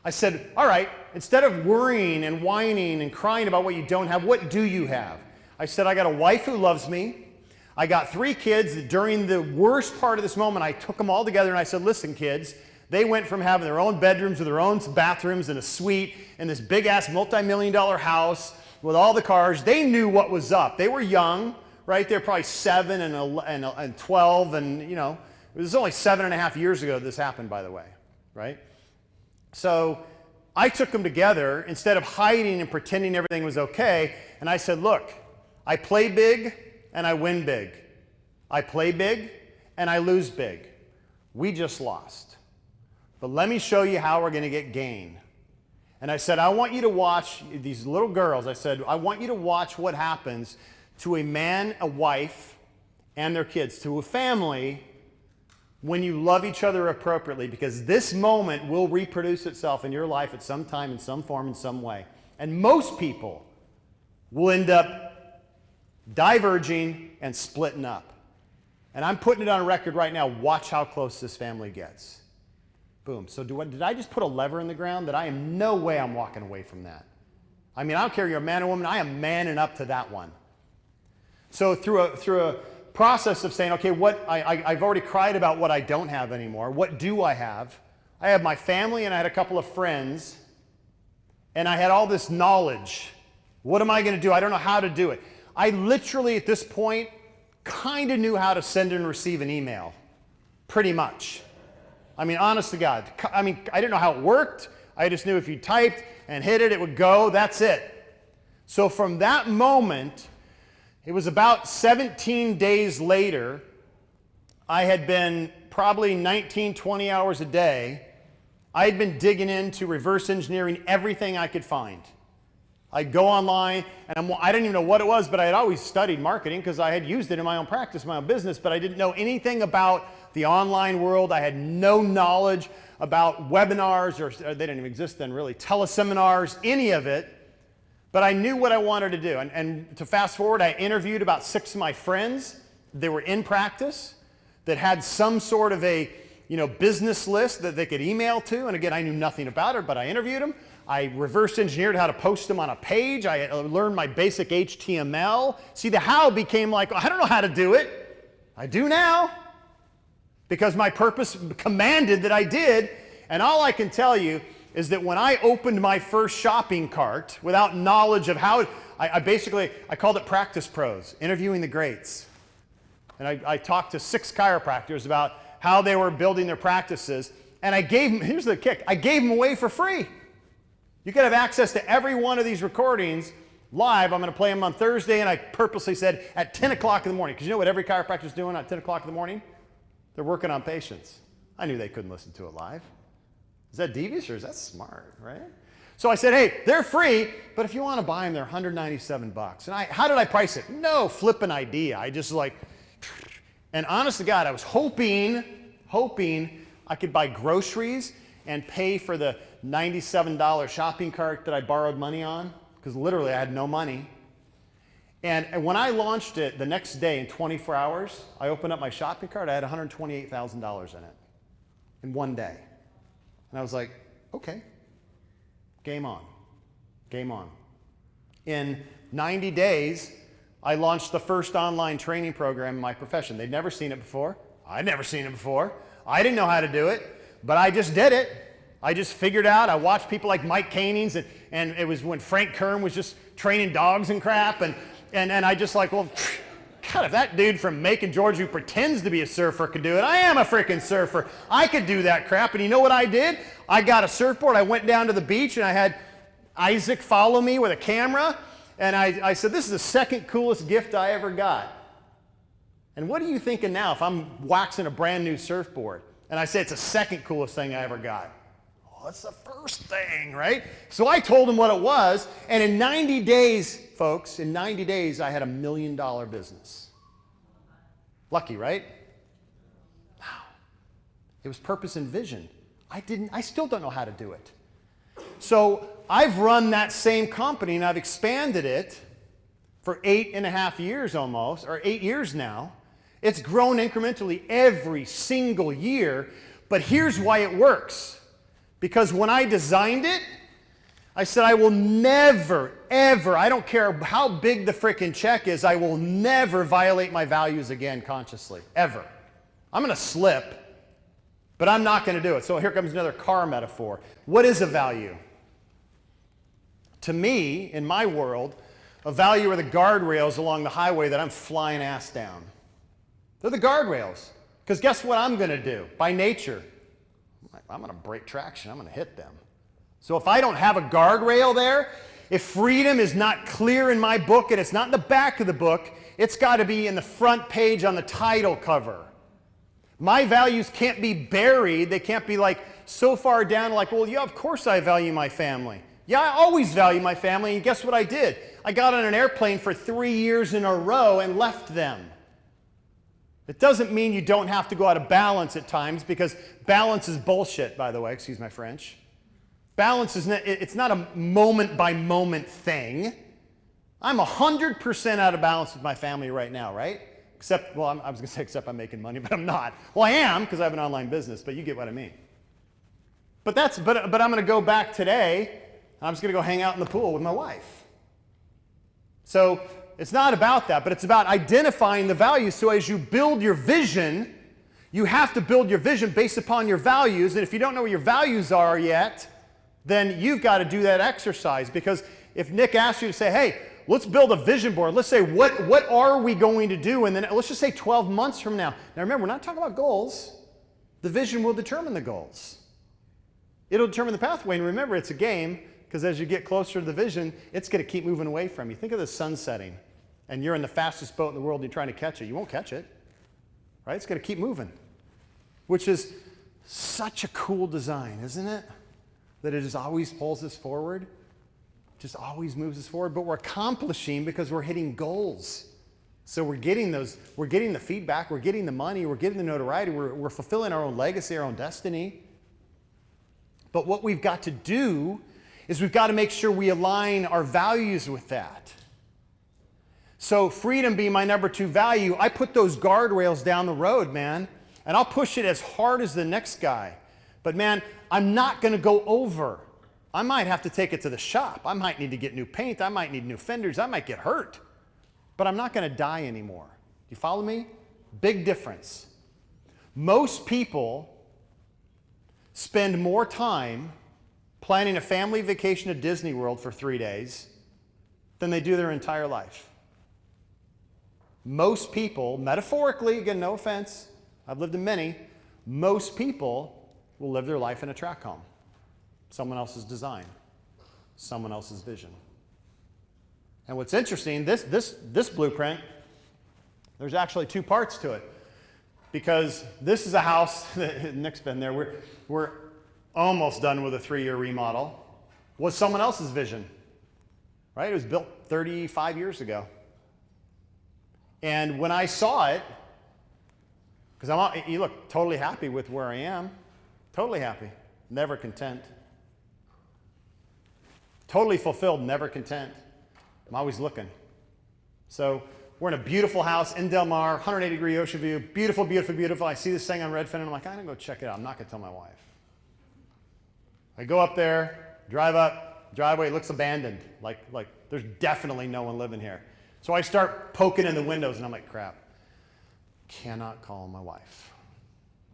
Speaker 2: I said, all right, instead of worrying and whining and crying about what you don't have, what do you have? I said, I got a wife who loves me. I got 3 kids that during the worst part of this moment, I took them all together and I said, listen, kids, they went from having their own bedrooms with their own bathrooms and a suite in this big-ass multi-million-dollar house with all the cars. They knew what was up. They were young, right? They're probably 7 and 12, and, you know, it was only 7.5 years ago this happened, by the way, right? So I took them together instead of hiding and pretending everything was okay, and I said, look, I play big and I win big. I play big and I lose big. We just lost. But let me show you how we're going to get gain. And I said, I want you to watch these little girls. I said, I want you to watch what happens to a man, a wife, and their kids, to a family when you love each other appropriately, because this moment will reproduce itself in your life at some time, in some form, in some way. And most people will end up diverging and splitting up. And I'm putting it on record right now. Watch how close this family gets. Boom. So did I just put a lever in the ground that I am no way I'm walking away from that? I mean, I don't care if you're a man or woman, I am manning up to that one. So through a process of saying, okay, I've already cried about what I don't have anymore. What do I have? I have my family and I had a couple of friends, and I had all this knowledge. What am I going to do? I don't know how to do it. I literally, at this point, kind of knew how to send and receive an email. Pretty much. I mean, honest to God. I mean, I didn't know how it worked. I just knew if you typed and hit it, it would go. That's it. So from that moment, it was about 17 days later, I had been probably 19, 20 hours a day. I had been digging into reverse engineering everything I could find. I'd go online, and I didn't even know what it was, but I had always studied marketing because I had used it in my own practice, my own business, but I didn't know anything about the online world. I had no knowledge about webinars, or they didn't even exist then really, teleseminars, any of it, but I knew what I wanted to do. And to fast forward, I interviewed about 6 of my friends. They were in practice that had some sort of a business list that they could email to, and again, I knew nothing about it, but I interviewed them. I reverse engineered how to post them on a page. I learned my basic HTML. See, the how became like, I don't know how to do it. I do now because my purpose commanded that I did. And all I can tell you is that when I opened my first shopping cart without knowledge of how, I called it Practice Pros, interviewing the greats. And I talked to 6 chiropractors about how they were building their practices. And I gave them, here's the kick, I gave them away for free. You could have access to every one of these recordings live. I'm going to play them on Thursday, and I purposely said at 10 o'clock in the morning, because you know what every chiropractor is doing at 10 o'clock in the morning? They're working on patients. I knew they couldn't listen to it live. Is that devious or is that smart, right? So I said, hey, they're free, but if you want to buy them, they're $197. And how did I price it? No flipping idea. I just and honest to God, I was hoping I could buy groceries and pay for the $97 shopping cart that I borrowed money on, because literally I had no money. And when I launched it the next day in 24 hours, I opened up my shopping cart, I had $128,000 in it in one day. And I was like, okay, game on, game on. In 90 days, I launched the first online training program in my profession. They'd never seen it before. I'd never seen it before. I didn't know how to do it, but I just did it. I just figured out. I watched people like Mike Canings, and it was when Frank Kern was just training dogs and crap, and I just like, well, God, if that dude from Macon, Georgia, who pretends to be a surfer could do it, I am a freaking surfer. I could do that crap. And you know what I did? I got a surfboard. I went down to the beach, and I had Isaac follow me with a camera, and I said, this is the second coolest gift I ever got. And what are you thinking now if I'm waxing a brand new surfboard, and I say it's the second coolest thing I ever got? Oh, it's the first thing, right? So I told him what it was, and in 90 days, folks, in 90 days, I had $1 million business. Lucky, right? Wow. It was purpose and vision. I still don't know how to do it. So I've run that same company, and I've expanded it for 8.5 years almost, or 8 years now. It's grown incrementally every single year, but here's why it works. Because when I designed it, I said, I will never, ever, I don't care how big the frickin' check is, I will never violate my values again consciously, ever. I'm going to slip, but I'm not going to do it. So here comes another car metaphor. What is a value? To me, in my world, a value are the guardrails along the highway that I'm flying ass down. They're the guardrails. Because guess what I'm going to do? By nature, I'm going to break traction. I'm going to hit them. So if I don't have a guardrail there, if freedom is not clear in my book and it's not in the back of the book, it's got to be in the front page on the title cover. My values can't be buried. They can't be like so far down like, well, yeah, of course I value my family. Yeah, I always value my family. And guess what I did? I got on an airplane for 3 years in a row and left them. It doesn't mean you don't have to go out of balance at times, because balance is bullshit, by the way. Excuse my French. Balance is it's not a moment-by-moment thing. I'm 100% out of balance with my family right now, right? Except, well, I was going to say except I'm making money, but I'm not. Well, I am, because I have an online business, but you get what I mean. But I'm going to go back today, and I'm just going to go hang out in the pool with my wife. So it's not about that, but it's about identifying the values. So as you build your vision, you have to build your vision based upon your values. And if you don't know what your values are yet, then you've got to do that exercise. Because if Nick asks you to say, hey, let's build a vision board. Let's say, what are we going to do? And then let's just say 12 months from now. Now remember, we're not talking about goals. The vision will determine the goals. It'll determine the pathway. And remember, it's a game, because as you get closer to the vision, it's going to keep moving away from you. Think of the sun setting, and you're in the fastest boat in the world and you're trying to catch it. You won't catch it, right? It's going to keep moving, which is such a cool design, isn't it? That it just always pulls us forward, just always moves us forward, but we're accomplishing because we're hitting goals. So we're getting the feedback, we're getting the money, we're getting the notoriety, we're fulfilling our own legacy, our own destiny. But what we've got to do is we've got to make sure we align our values with that. So freedom being my number 2 value, I put those guardrails down the road, man, and I'll push it as hard as the next guy. But man, I'm not going to go over. I might have to take it to the shop. I might need to get new paint. I might need new fenders. I might get hurt. But I'm not going to die anymore. Do you follow me? Big difference. Most people spend more time planning a family vacation to Disney World for 3 days than they do their entire life. Most people, metaphorically, again, no offense, I've lived in many, most people will live their life in a track home. Someone else's design, someone else's vision. And what's interesting, this blueprint, there's actually 2 parts to it. because this is a house, Nick's been there, we're almost done with a 3-year remodel, was someone else's vision, right? It was built 35 years ago. And when I saw it, because you look totally happy with where I am, totally happy, never content. Totally fulfilled, never content. I'm always looking. So we're in a beautiful house in Del Mar, 180-degree ocean view, beautiful, beautiful, beautiful. I see this thing on Redfin, and I'm like, I'm gonna go check it out. I'm not gonna tell my wife. I go up there, drive up, driveway looks abandoned, like there's definitely no one living here. So I start poking in the windows, and I'm like, crap, cannot call my wife.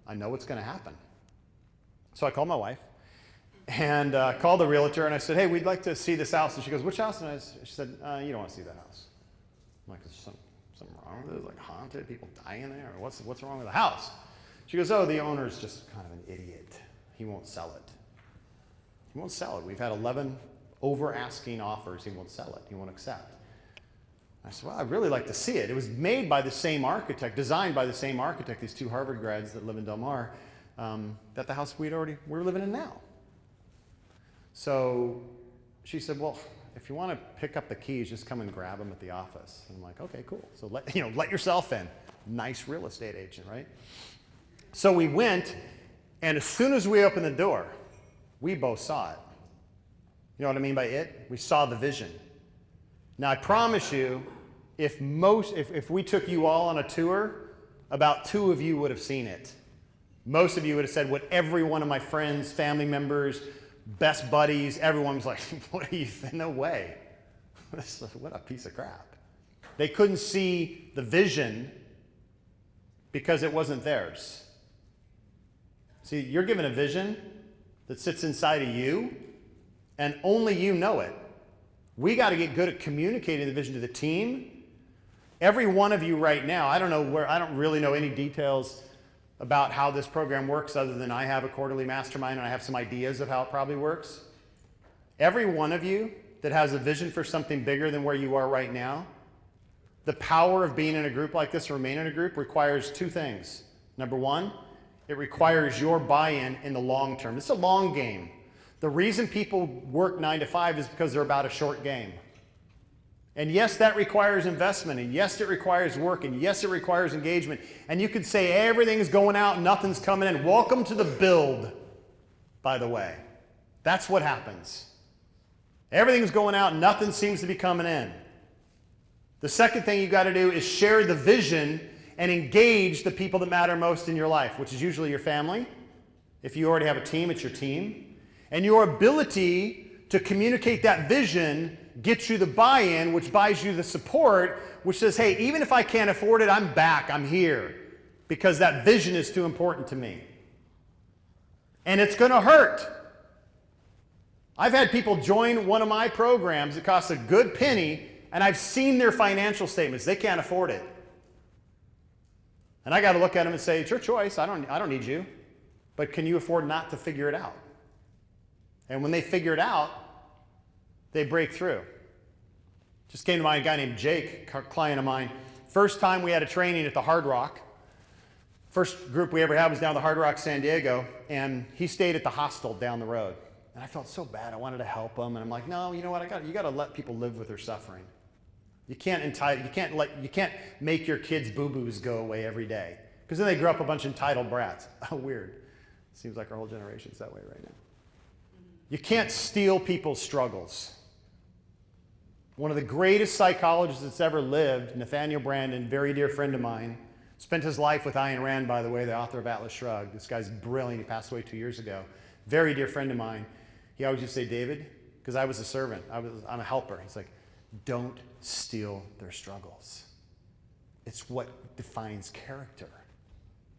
Speaker 2: I know what's gonna happen. So I called my wife, and called the realtor, and I said, hey, we'd like to see this house. And she goes, which house? And she said, you don't want to see that house. I'm like, is something wrong with it? Is it like haunted? People dying there? Or what's wrong with the house? She goes, oh, the owner's just kind of an idiot. He won't sell it. He won't sell it. We've had 11 over-asking offers. He won't sell it. He won't accept. I said, well, I'd really like to see it. It was made by the same architect, designed by the same architect, these 2 Harvard grads that live in Del Mar, that the house we're living in now. So she said, well, if you want to pick up the keys, just come and grab them at the office. And I'm like, okay, cool. So let yourself in. Nice real estate agent, right? So we went, and as soon as we opened the door, we both saw it. You know what I mean by it? We saw the vision. Now, I promise you, if we took you all on a tour, about 2 of you would have seen it. Most of you would have said what every one of my friends, family members, best buddies, everyone was like, what are you, no way. What a piece of crap. They couldn't see the vision because it wasn't theirs. See, you're given a vision that sits inside of you, and only you know it. We got to get good at communicating the vision to the team. Every one of you right now, I don't really know any details about how this program works other than I have a quarterly mastermind and I have some ideas of how it probably works. Every one of you that has a vision for something bigger than where you are right now, the power of being in a group like this or remain in a group requires 2 things. Number 1, it requires your buy-in in the long term. It's a long game. The reason people work 9 to 5 is because they're about a short game. And yes, that requires investment, and yes, it requires work, and yes, it requires engagement. And you could say everything's going out and nothing's coming in. Welcome to the build, by the way. That's what happens. Everything's going out and nothing seems to be coming in. The second thing you got to do is share the vision and engage the people that matter most in your life, which is usually your family. If you already have a team, it's your team. And your ability to communicate that vision gets you the buy-in, which buys you the support, which says, hey, even if I can't afford it, I'm back, I'm here, because that vision is too important to me. And it's going to hurt. I've had people join one of my programs. It costs a good penny, and I've seen their financial statements. They can't afford it. And I got to look at them and say, it's your choice. I don't need you. But can you afford not to figure it out? And when they figure it out, they break through. Just came to mind a guy named Jake, a client of mine. First time we had a training at the Hard Rock. First group we ever had was down at the Hard Rock, San Diego, and he stayed at the hostel down the road. And I felt so bad. I wanted to help him, and I'm like, no, you know what? You got to let people live with their suffering. You can't make your kids' boo-boos go away every day, because then they grow up a bunch of entitled brats. Oh, weird. Seems like our whole generation's that way right now. You can't steal people's struggles. One of the greatest psychologists that's ever lived, Nathaniel Branden, very dear friend of mine, spent his life with Ayn Rand, by the way, the author of Atlas Shrugged. This guy's brilliant. He passed away 2 years ago. Very dear friend of mine. He always used to say, David, because I was a servant, I'm a helper. He's like, don't steal their struggles. It's what defines character.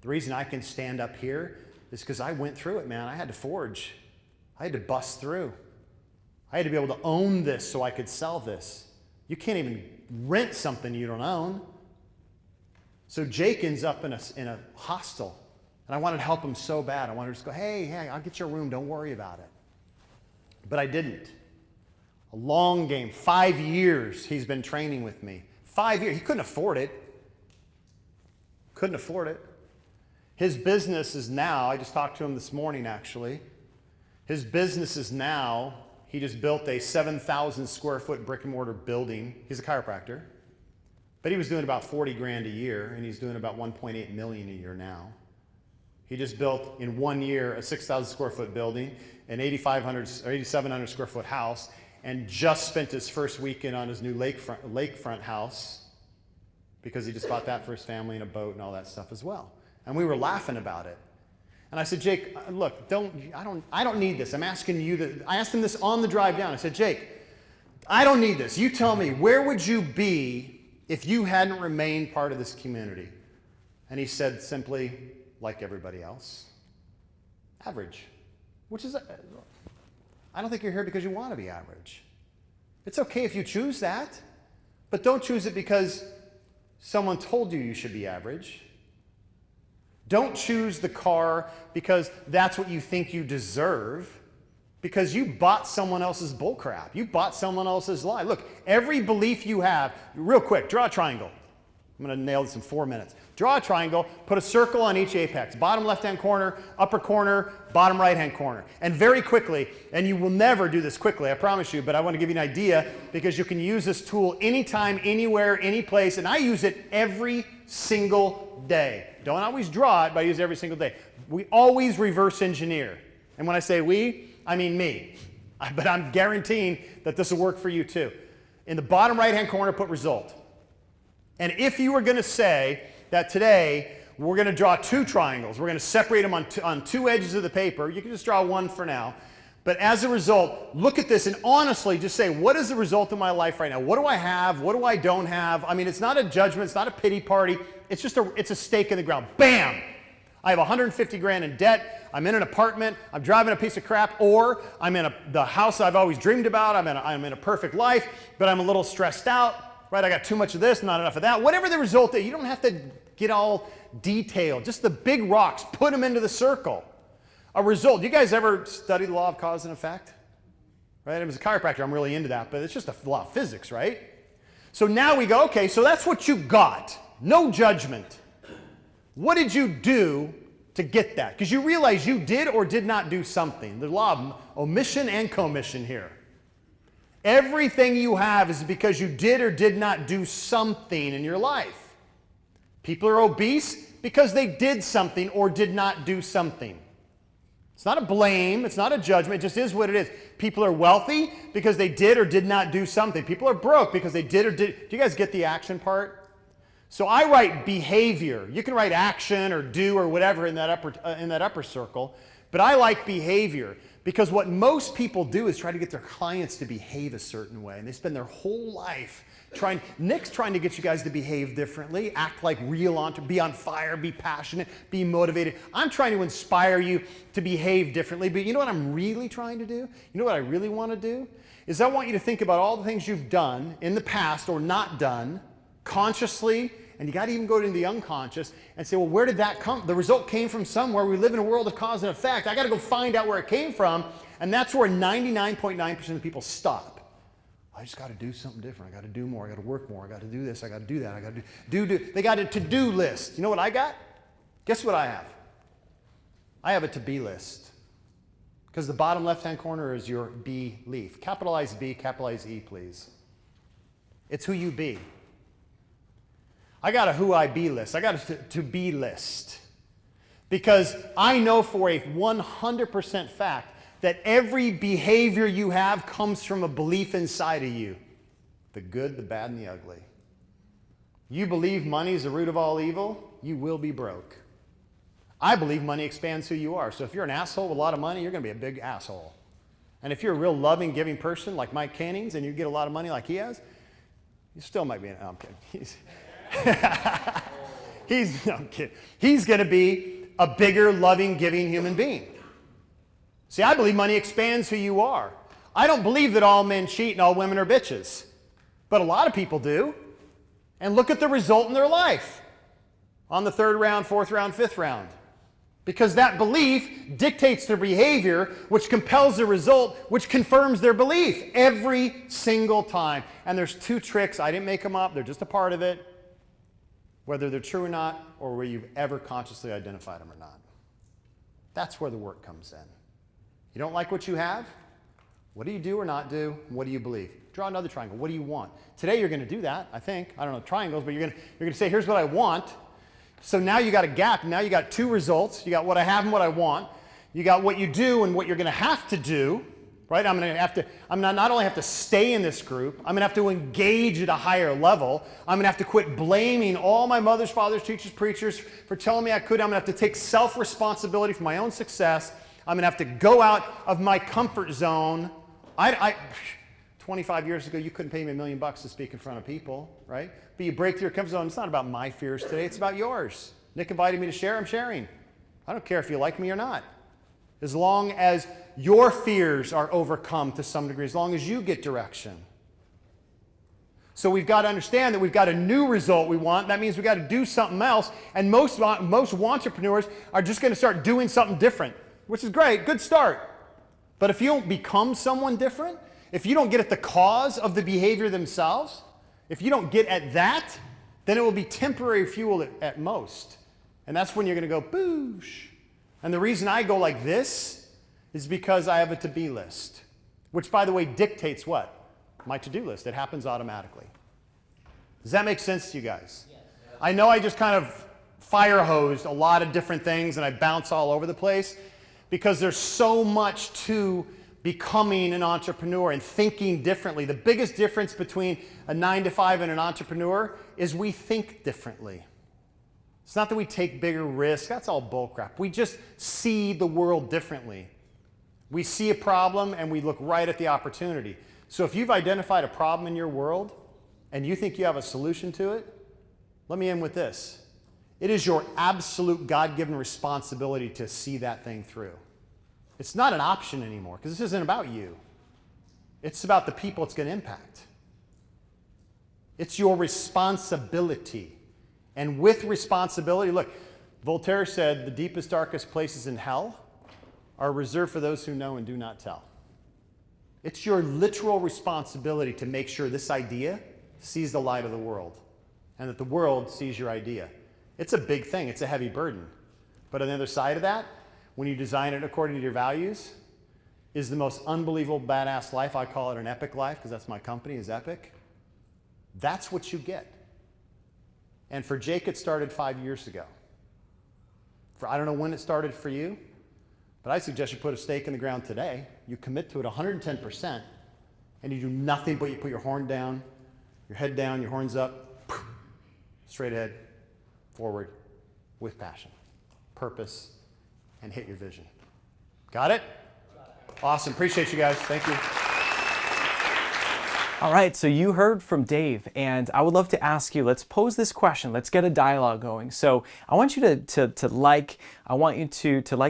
Speaker 2: The reason I can stand up here is because I went through it, man. I had to forge. I had to bust through. I had to be able to own this so I could sell this. You can't even rent something you don't own. So Jake ends up in a hostel, and I wanted to help him so bad. I wanted to just go, hey, I'll get your room. Don't worry about it. But I didn't. A long game. 5 years he's been training with me. 5 years. He couldn't afford it. Couldn't afford it. His business is now, I just talked to him this morning actually, his business is now, he just built a 7,000 square foot brick and mortar building. He's a chiropractor, but he was doing about 40 grand a year, and he's doing about 1.8 million a year now. He just built in 1 year a 6,000 square foot building, an 8,500 or 8,700 square foot house, and just spent his first weekend on his new lakefront house because he just bought that for his family and a boat and all that stuff as well. And we were laughing about it. And I said, Jake, look, I don't need this. I'm asking you I asked him this on the drive down. I said, Jake, I don't need this. You tell me, where would you be if you hadn't remained part of this community? And he said simply, like everybody else, average. Which is, I don't think you're here because you want to be average. It's okay if you choose that, but don't choose it because someone told you you should be average. Don't choose the car because that's what you think you deserve, because you bought someone else's bullcrap. You bought someone else's lie. Look, every belief you have, real quick, draw a triangle. I'm going to nail this in 4 minutes. Draw a triangle, put a circle on each apex. Bottom left-hand corner, upper corner, bottom right-hand corner. And very quickly, and you will never do this quickly, I promise you, but I want to give you an idea because you can use this tool anytime, anywhere, any place, and I use it every single day. Don't always draw it, but I use it every single day. We always reverse engineer. And when I say we, I mean me. But I'm guaranteeing that this will work for you too. In the bottom right-hand corner, put result. And if you were going to say that today we're going to draw two triangles, we're going to separate them on two edges of the paper, you can just draw one for now. But as a result, look at this and honestly just say, what is the result of my life right now? What do I have? What do I don't have? I mean, it's not a judgment. It's not a pity party. It's just it's a stake in the ground. Bam! I have 150 grand in debt. I'm in an apartment. I'm driving a piece of crap. Or I'm in the house I've always dreamed about. I'm in a perfect life, but I'm a little stressed out. Right? I got too much of this, not enough of that. Whatever the result is, you don't have to get all detailed. Just the big rocks, put them into the circle. A result. You guys ever study the law of cause and effect? Right? As a chiropractor, I'm really into that, but it's just a law of physics, right? So now we go, okay, so that's what you got. No judgment. What did you do to get that? Because you realize you did or did not do something. The law of omission and commission here. Everything you have is because you did or did not do something in your life. People are obese because they did something or did not do something. It's not a blame, it's not a judgment, it just is what it is. People are wealthy because they did or did not do something. People are broke because they did or did. Do you guys get the action part? So I write behavior. You can write action or do or whatever in that upper circle, but I like behavior because what most people do is try to get their clients to behave a certain way, and they spend their whole life Nick's trying to get you guys to behave differently, act like real, be on fire, be passionate, be motivated. I'm trying to inspire you to behave differently, but you know what I'm really trying to do? You know what I really want to do? Is I want you to think about all the things you've done in the past or not done consciously, and you got to even go into the unconscious and say, well, where did that come? The result came from somewhere. We live in a world of cause and effect. I got to go find out where it came from, and that's where 99.9% of people stop. I just got to do something different. I got to do more. I got to work more. I got to do this. I got to do that. I got to do. They got a to-do list. You know what I got? Guess what I have? I have a to-be list. Because the bottom left-hand corner is your belief. Capitalize B, capitalize E, please. It's who you be. I got a who I be list. I got a to-be list. Because I know for a 100% fact that every behavior you have comes from a belief inside of you. The good, the bad, and the ugly. You believe money is the root of all evil, you will be broke. I believe money expands who you are. So if you're an asshole with a lot of money, you're going to be a big asshole. And if you're a real loving, giving person like Mike Cannings and you get a lot of money like he has, you still might be I'm kidding. I'm kidding. He's going to be a bigger, loving, giving human being. See, I believe money expands who you are. I don't believe that all men cheat and all women are bitches. But a lot of people do. And look at the result in their life. On the 3rd round, 4th round, 5th round. Because that belief dictates their behavior, which compels the result, which confirms their belief every single time. And there's 2 tricks. I didn't make them up. They're just a part of it. whether they're true or not, or where you've ever consciously identified them or not. That's where the work comes in. You don't like what you have? What do you do or not do? What do you believe? Draw another triangle. What do you want? Today you're going to do that, I think. I don't know triangles, but you're going to say, here's what I want. So now you got a gap. Now you got two results. You got what I have and what I want. You got what you do and what you're going to have to do. Right? I'm not only have to stay in this group, I'm going to have to engage at a higher level. I'm going to have to quit blaming all my mothers, fathers, teachers, preachers for telling me I could. I'm going to have to take self-responsibility for my own success. I'm going to have to go out of my comfort zone. 25 years ago, you couldn't pay me $1 million to speak in front of people, right? But you break through your comfort zone. It's not about my fears today. It's about yours. Nick invited me to share. I'm sharing. I don't care if you like me or not. As long as your fears are overcome to some degree, as long as you get direction. So we've got to understand that we've got a new result we want. That means we've got to do something else. And most entrepreneurs are just going to start doing something different, which is great. Good start. But if you don't become someone different, if you don't get at the cause of the behavior themselves, if you don't get at that, then it will be temporary fuel at most. And that's when you're going to go, boosh. And the reason I go like this is because I have a to-be list, which, by the way, dictates what? My to-do list. It happens automatically. Does that make sense to you guys? Yes. I know I just kind of fire hosed a lot of different things and I bounce all over the place because there's so much to becoming an entrepreneur and thinking differently. The biggest difference between a 9-to-5 and an entrepreneur is we think differently. It's not that we take bigger risks. That's all bullcrap. We just see the world differently. We see a problem and we look right at the opportunity. So if you've identified a problem in your world and you think you have a solution to it, let me end with this. It is your absolute God-given responsibility to see that thing through. It's not an option anymore because this isn't about you. It's about the people it's going to impact. It's your responsibility. And with responsibility, look, Voltaire said the deepest, darkest places in hell are reserved for those who know and do not tell. It's your literal responsibility to make sure this idea sees the light of the world and that the world sees your idea. It's a big thing. It's a heavy burden. But on the other side of that, when you design it according to your values, is the most unbelievable badass life. I call it an epic life because that's my company, is Epic. That's what you get. And for Jake, it started 5 years ago. I don't know when it started for you, but I suggest you put a stake in the ground today. You commit to it 110%, and you do nothing but you put your horn down, your head down, your horns up, straight ahead, forward, with passion, purpose, and hit your vision. Got it? Awesome. Appreciate you guys. Thank you.
Speaker 1: All right, so you heard from Dave, and I would love to ask you, let's pose this question. Let's get a dialogue going. So I want you to like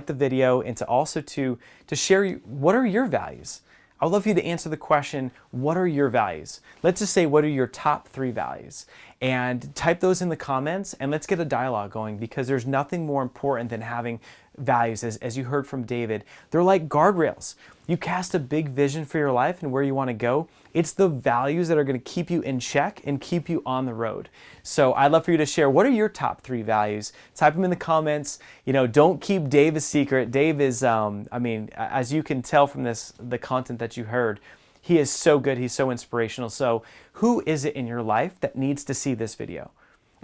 Speaker 1: the video and to also to share what are your values. I would love for you to answer the question, what are your values? Let's just say, what are your top 3 values? And type those in the comments and let's get a dialogue going because there's nothing more important than having values. As you heard from David, they're like guardrails. You cast a big vision for your life and where you want to go. It's the values that are going to keep you in check and keep you on the road. So I'd love for you to share, what are your top 3 values? Type them in the comments. You know, don't keep Dave a secret. Dave is, as you can tell from the content that you heard, he is so good. He's so inspirational. So who is it in your life that needs to see this video?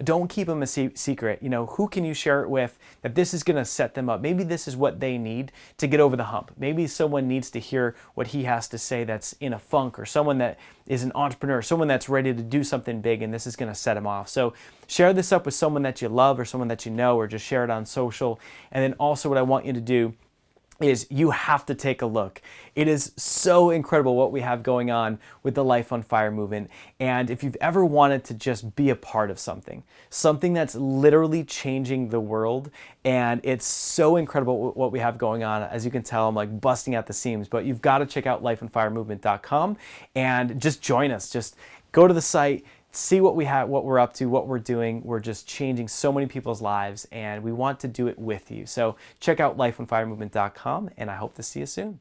Speaker 1: Don't keep them a secret. You know, who can you share it with that this is going to set them up? Maybe this is what they need to get over the hump. Maybe someone needs to hear what he has to say that's in a funk, or someone that is an entrepreneur, someone that's ready to do something big, and this is going to set them off. So share this up with someone that you love or someone that you know, or just share it on social. And then also what I want you to do is you have to take a look. It is so incredible what we have going on with the Life on Fire movement. And if you've ever wanted to just be a part of something that's literally changing the world, and it's so incredible what we have going on. As you can tell, I'm like busting at the seams, but you've got to check out lifeonfiremovement.com and just join us. Just go to the site, see what we have, what we're up to, what we're doing. We're just changing so many people's lives, and we want to do it with you. So check out lifeonfiremovement.com, and I hope to see you soon.